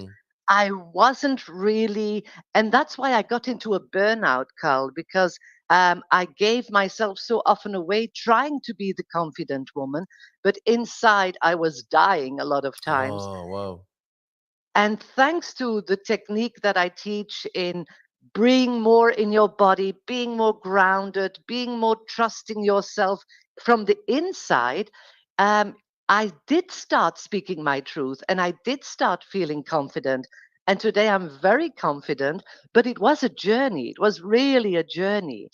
I wasn't really, and that's why I got into a burnout, Carl, because I gave myself so often away trying to be the confident woman, but inside I was dying a lot of times. Oh, wow. And thanks to the technique that I teach in being more in your body, being more grounded, being more trusting yourself from the inside, I did start speaking my truth and I did start feeling confident. And today I'm very confident, but it was a journey. It was really a journey.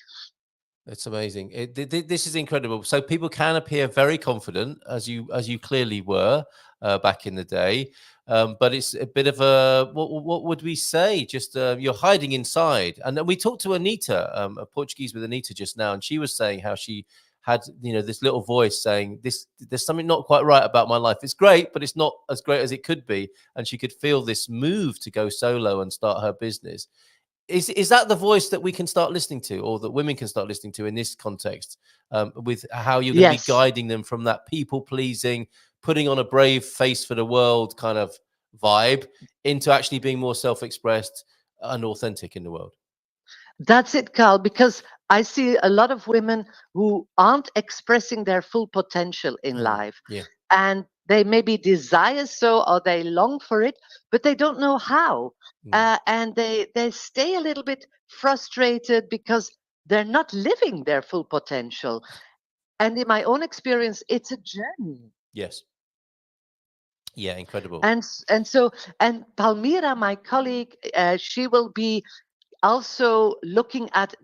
It's amazing. This is incredible. So people can appear very confident, as you clearly were back in the day. But it's a bit of a what would we say? Just you're hiding inside. And then we talked to Anita, a Portuguese with Anita just now, and she was saying how she had this little voice saying there's something not quite right about my life. It's great, but it's not as great as it could be. And she could feel this move to go solo and start her business. Is that the voice that we can start listening to, or that women can start listening to in this context, with how you're going to be guiding them from that people pleasing, putting on a brave face for the world kind of vibe into actually being more self-expressed and authentic in the world? That's it, Carl, because I see a lot of women who aren't expressing their full potential in life. Yeah. And they maybe desire so, or they long for it, but they don't know how. And they stay a little bit frustrated because they're not living their full potential. And in my own experience, it's a journey. Yes. Yeah, incredible. And Palmira, my colleague, she will be also looking at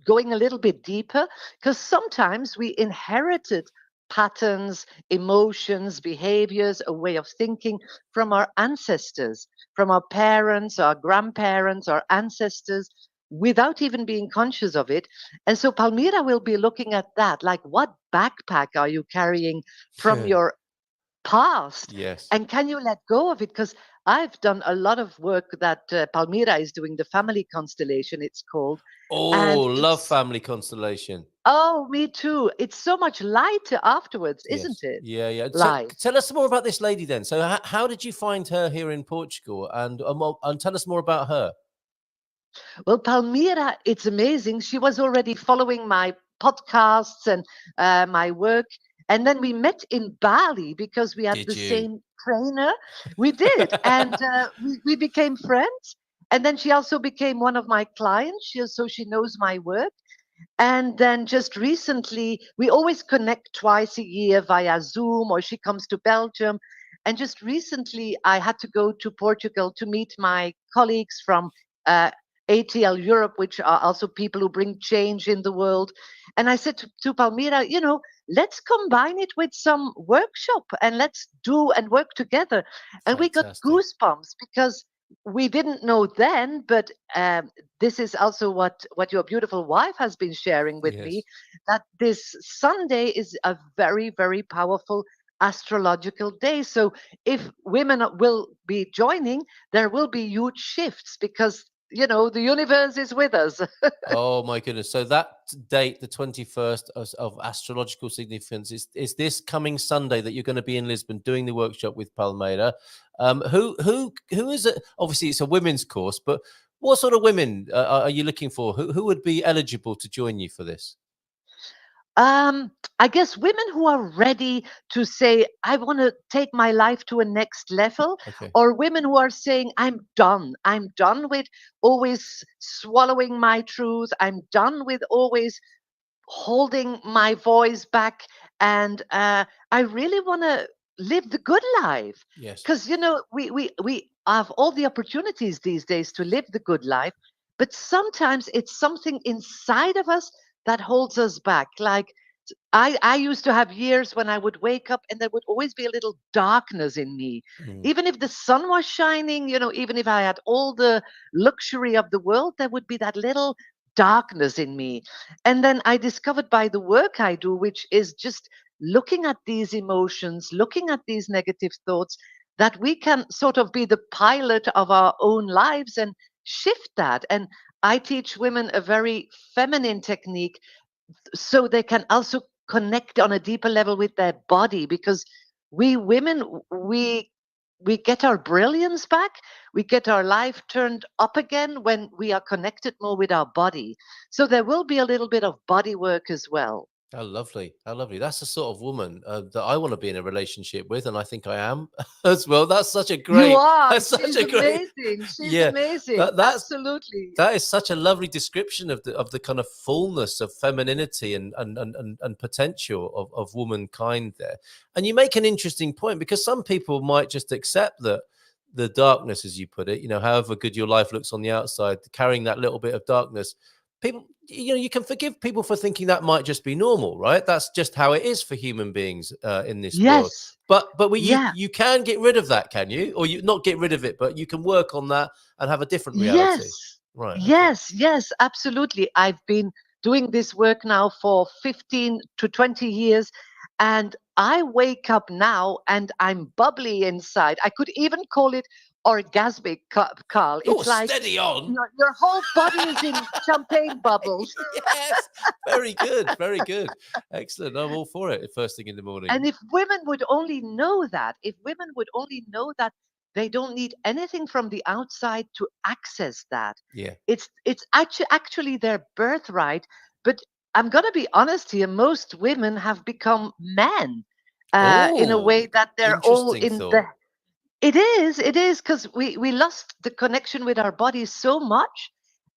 going a little bit deeper, because sometimes we inherited patterns, emotions, behaviors, a way of thinking from our ancestors, from our parents, our grandparents, our ancestors, without even being conscious of it. And so Palmira will be looking at that, like, what backpack are you carrying from your past? Yes. And can you let go of it? Because I've done a lot of work that Palmira is doing, the family constellation, it's called. Oh, love family constellation. Oh, me too. It's so much lighter afterwards, isn't it? Yeah, yeah. So tell us more about this lady then. So how did you find her here in Portugal? And tell us more about her. Well, Palmira, it's amazing. She was already following my podcasts and my work. And then we met in Bali because we had same trainer. We did. And we became friends. And then she also became one of my clients. So she knows my work. And then just recently, we always connect twice a year via Zoom, or she comes to Belgium. And just recently, I had to go to Portugal to meet my colleagues from ATL Europe, which are also people who bring change in the world. And I said to Palmira, let's combine it with some workshop and let's do and work together. And we got goosebumps because we didn't know then, but this is also what your beautiful wife has been sharing with me, that this Sunday is a very, very powerful astrological day. So if women will be joining, there will be huge shifts because the universe is with us. Oh my goodness. So that date, the 21st of astrological significance, is this coming Sunday that you're going to be in Lisbon doing the workshop with Palmira. Who is it? Obviously it's a women's course, but what sort of women are you looking for? Who would be eligible to join you for this? I guess women who are ready to say, I want to take my life to a next level, or women who are saying, I'm done. I'm done with always swallowing my truth. I'm done with always holding my voice back. And I really want to live the good life. Yes. Because, we have all the opportunities these days to live the good life, but sometimes it's something inside of us that holds us back. Like I used to have years when I would wake up and there would always be a little darkness in me. Even if the sun was shining, even if I had all the luxury of the world, there would be that little darkness in me. And then I discovered by the work I do, which is just looking at these emotions, looking at these negative thoughts, that we can sort of be the pilot of our own lives and shift that. And I teach women a very feminine technique so they can also connect on a deeper level with their body, because we women, we get our brilliance back, we get our life turned up again when we are connected more with our body. So there will be a little bit of body work as well. How lovely. How lovely. That's the sort of woman that I want to be in a relationship with. And I think I am as well. That's such a great... You are. That's such a great... Amazing. She's amazing. Absolutely. That is such a lovely description of the kind of fullness of femininity and potential of womankind there. And you make an interesting point, because some people might just accept that the darkness, as you put it, however good your life looks on the outside, carrying that little bit of darkness, people you can forgive people for thinking that might just be normal, right? That's just how it is for human beings in this world. But you can get rid of that, can you? Or you not get rid of it, but you can work on that and have a different reality. Right. Yes, absolutely. I've been doing this work now for 15 to 20 years, and I wake up now and I'm bubbly inside. I could even call it orgasmic, Carl. It's like steady on. Your whole body is in champagne bubbles. Yes, very good, very good, excellent. I'm all for it. First thing in the morning. And if women would only know that, they don't need anything from the outside to access that. Yeah, it's actually their birthright. But I'm gonna be honest here. Most women have become men in a way that they're all in the. It is because we lost the connection with our bodies so much,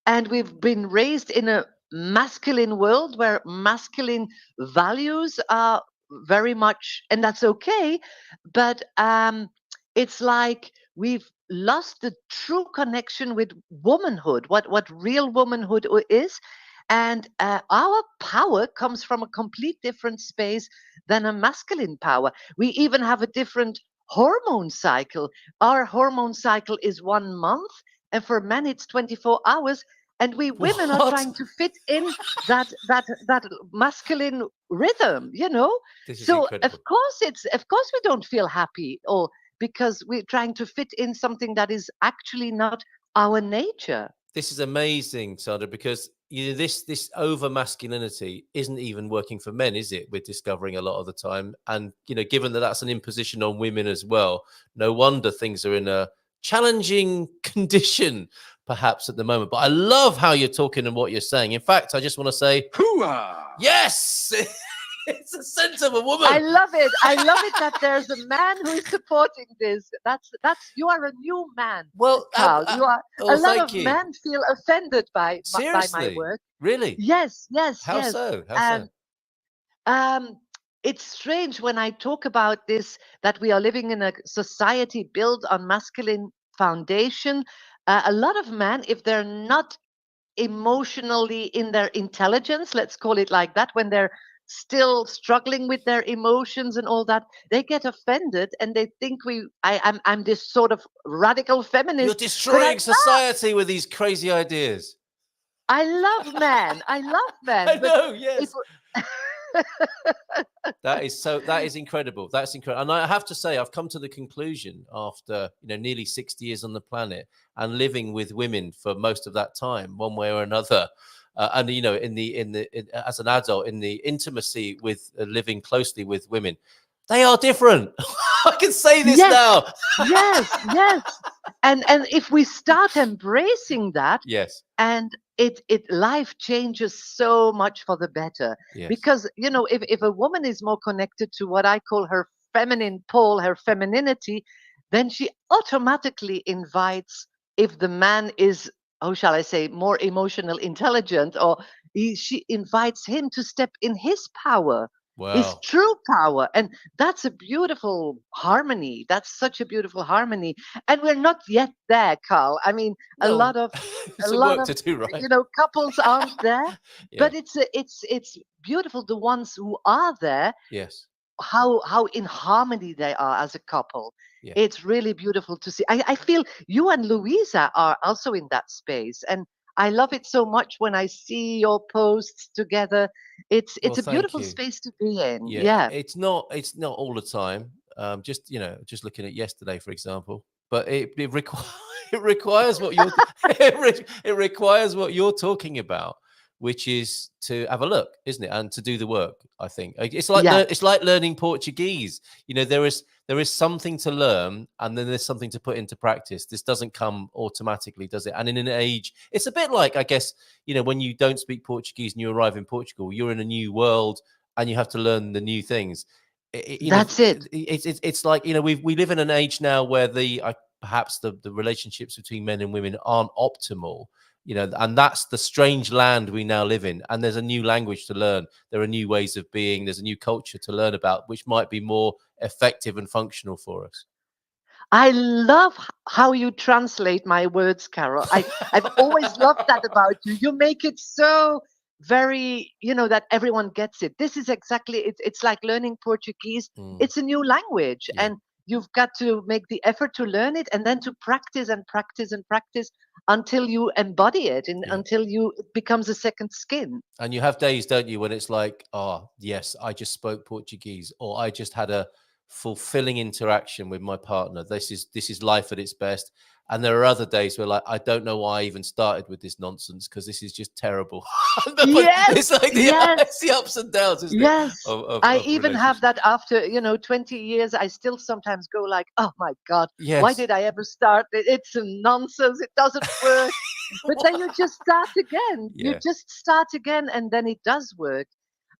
and we've been raised in a masculine world where masculine values are very much, and that's okay. But it's like we've lost the true connection with womanhood, what real womanhood is. And our power comes from a complete different space than a masculine power. We even have a different hormone cycle. Our hormone cycle is 1 month, and for men it's 24 hours. And we women are trying to fit in that masculine rhythm, So of course we don't feel happy, or because we're trying to fit in something that is actually not our nature. This is amazing, Sandra, because this over masculinity isn't even working for men, is it? We're discovering a lot of the time, and given that that's an imposition on women as well, no wonder things are in a challenging condition perhaps at the moment. But I love how you're talking and what you're saying. In fact, I just want to say, hooah! Yes. It's a sense of a woman. I love it that there's a man who is supporting this. That's you are a new man. Well, Carl, you are. A lot of men feel offended by my work. Really? Yes. How so? It's strange when I talk about this, that we are living in a society built on masculine foundation. A lot of men, if they're not emotionally in their intelligence, let's call it like that, when they're still struggling with their emotions and all that, they get offended and they think I'm this sort of radical feminist. You're destroying society with these crazy ideas. I love men. I know, yes. That is incredible. That's incredible. And I have to say, I've come to the conclusion after nearly 60 years on the planet and living with women for most of that time, one way or another. And as an adult, in the intimacy with living closely with women, they are different. I can say this now. Yes. And if we start embracing that, yes, and life changes so much for the better. Yes. Because if a woman is more connected to what I call her feminine pole, her femininity, then she automatically invites, if the man is, how shall I say, more emotional intelligent, or she invites him to step in his power. Wow. His true power. And that's a beautiful harmony. That's such a beautiful harmony. And we're not yet there, Carl. I mean, a lot of to do, right? Couples aren't there. But it's beautiful, the ones who are there. Yes. How in harmony they are as a couple. Yeah. It's really beautiful to see. I feel you and Louisa are also in that space, and I love it so much when I see your posts together. It's a beautiful space to be in. Yeah. It's not all the time. Just looking at yesterday, for example. But it requires what you're it requires what you're talking about, which is to have a look, isn't it, and to do the work. I think it's like learning Portuguese. There is something to learn, and then there's something to put into practice. This doesn't come automatically, does it? And in an age, it's a bit like, I guess, when you don't speak Portuguese and you arrive in Portugal, you're in a new world and you have to learn the new things. That's it. It's like, we live in an age now where perhaps the relationships between men and women aren't optimal. And that's the strange land we now live in. And there's a new language to learn. There are new ways of being. There's a new culture to learn about, which might be more effective and functional for us. I love how you translate my words, Carol. I've always loved that about you. You make it so very, that everyone gets it. This is exactly, it's like learning Portuguese. It's a new language, and you've got to make the effort to learn it, and then to practice and practice and practice until you embody it, and until it becomes a second skin. And you have days, don't you, when it's like, oh, yes, I just spoke Portuguese, or I just had a fulfilling interaction with my partner. This is life at its best. And there are other days where, like, I don't know why I even started with this nonsense, because this is just terrible. It's like it's the ups and downs, isn't it? I even have that after 20 years. I still sometimes go like, oh my God, why did I ever start? It's a nonsense. It doesn't work. But then you just start again. You just start again, and then it does work.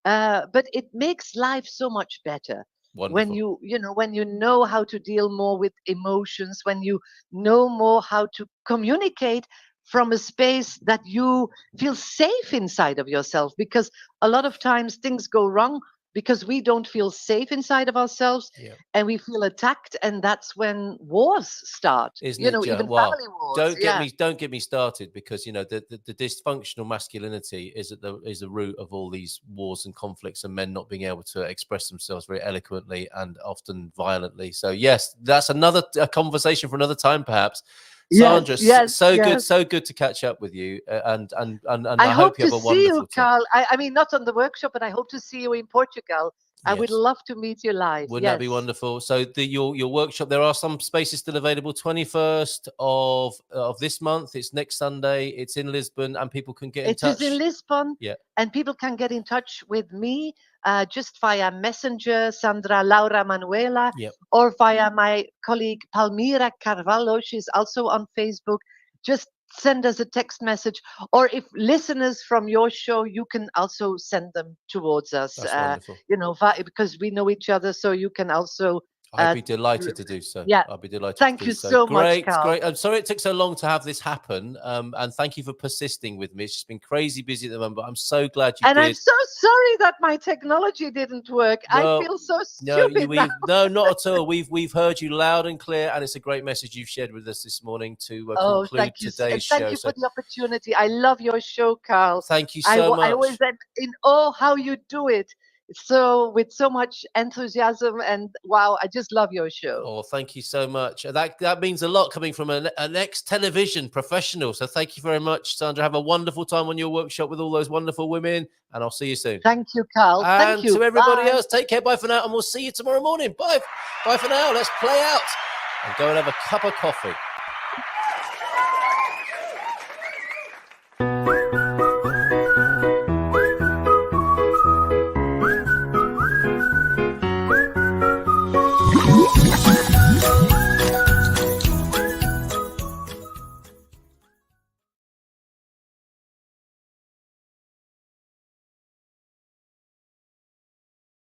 But it makes life so much better. Wonderful. When you know how to deal more with emotions, when you know more how to communicate from a space that you feel safe inside of yourself, because a lot of times things go wrong because we don't feel safe inside of ourselves, and we feel attacked, and that's when wars start. Isn't it, even family wars. Don't get me started, because the dysfunctional masculinity is at the root of all these wars and conflicts, and men not being able to express themselves very eloquently and often violently. So yes, that's another conversation for another time, perhaps. Sandra, so good to catch up with you, and I hope you have a wonderful time. I hope to see you, Carl. I mean, not on the workshop, but I hope to see you in Portugal. I would love to meet you live. Wouldn't that be wonderful? So your workshop, there are some spaces still available. 21st of this month. It's next Sunday. It's in Lisbon, and people can get in touch. It is in Lisbon, and people can get in touch with me just via Messenger, Sandra Laura Manuela, or via my colleague Palmira Carvalho. She's also on Facebook. Just send us a text message, or if listeners from your show, you can also send them towards us. That's wonderful. Because we know each other, so you can also. I'd be delighted to do so. Yeah, I'll be delighted. Thank you so much, Carl. Great. I'm sorry it took so long to have this happen. And thank you for persisting with me. It's just been crazy busy at the moment, but I'm so glad you did. And I'm so sorry that my technology didn't work. I feel so stupid. No, not at all. We've heard you loud and clear, and it's a great message you've shared with us this morning to conclude today's show. Thank you for the opportunity. I love your show, Carl. Thank you so much. I always am in awe how you do it. So with so much enthusiasm, and wow, I just love your show. Oh, thank you so much. That means a lot coming from an ex-television professional. So thank you very much, Sandra. Have a wonderful time on your workshop with all those wonderful women, and I'll see you soon. Thank you, Carl. And to everybody else, take care. Bye for now, and we'll see you tomorrow morning. Bye for now. Let's play out and go and have a cup of coffee.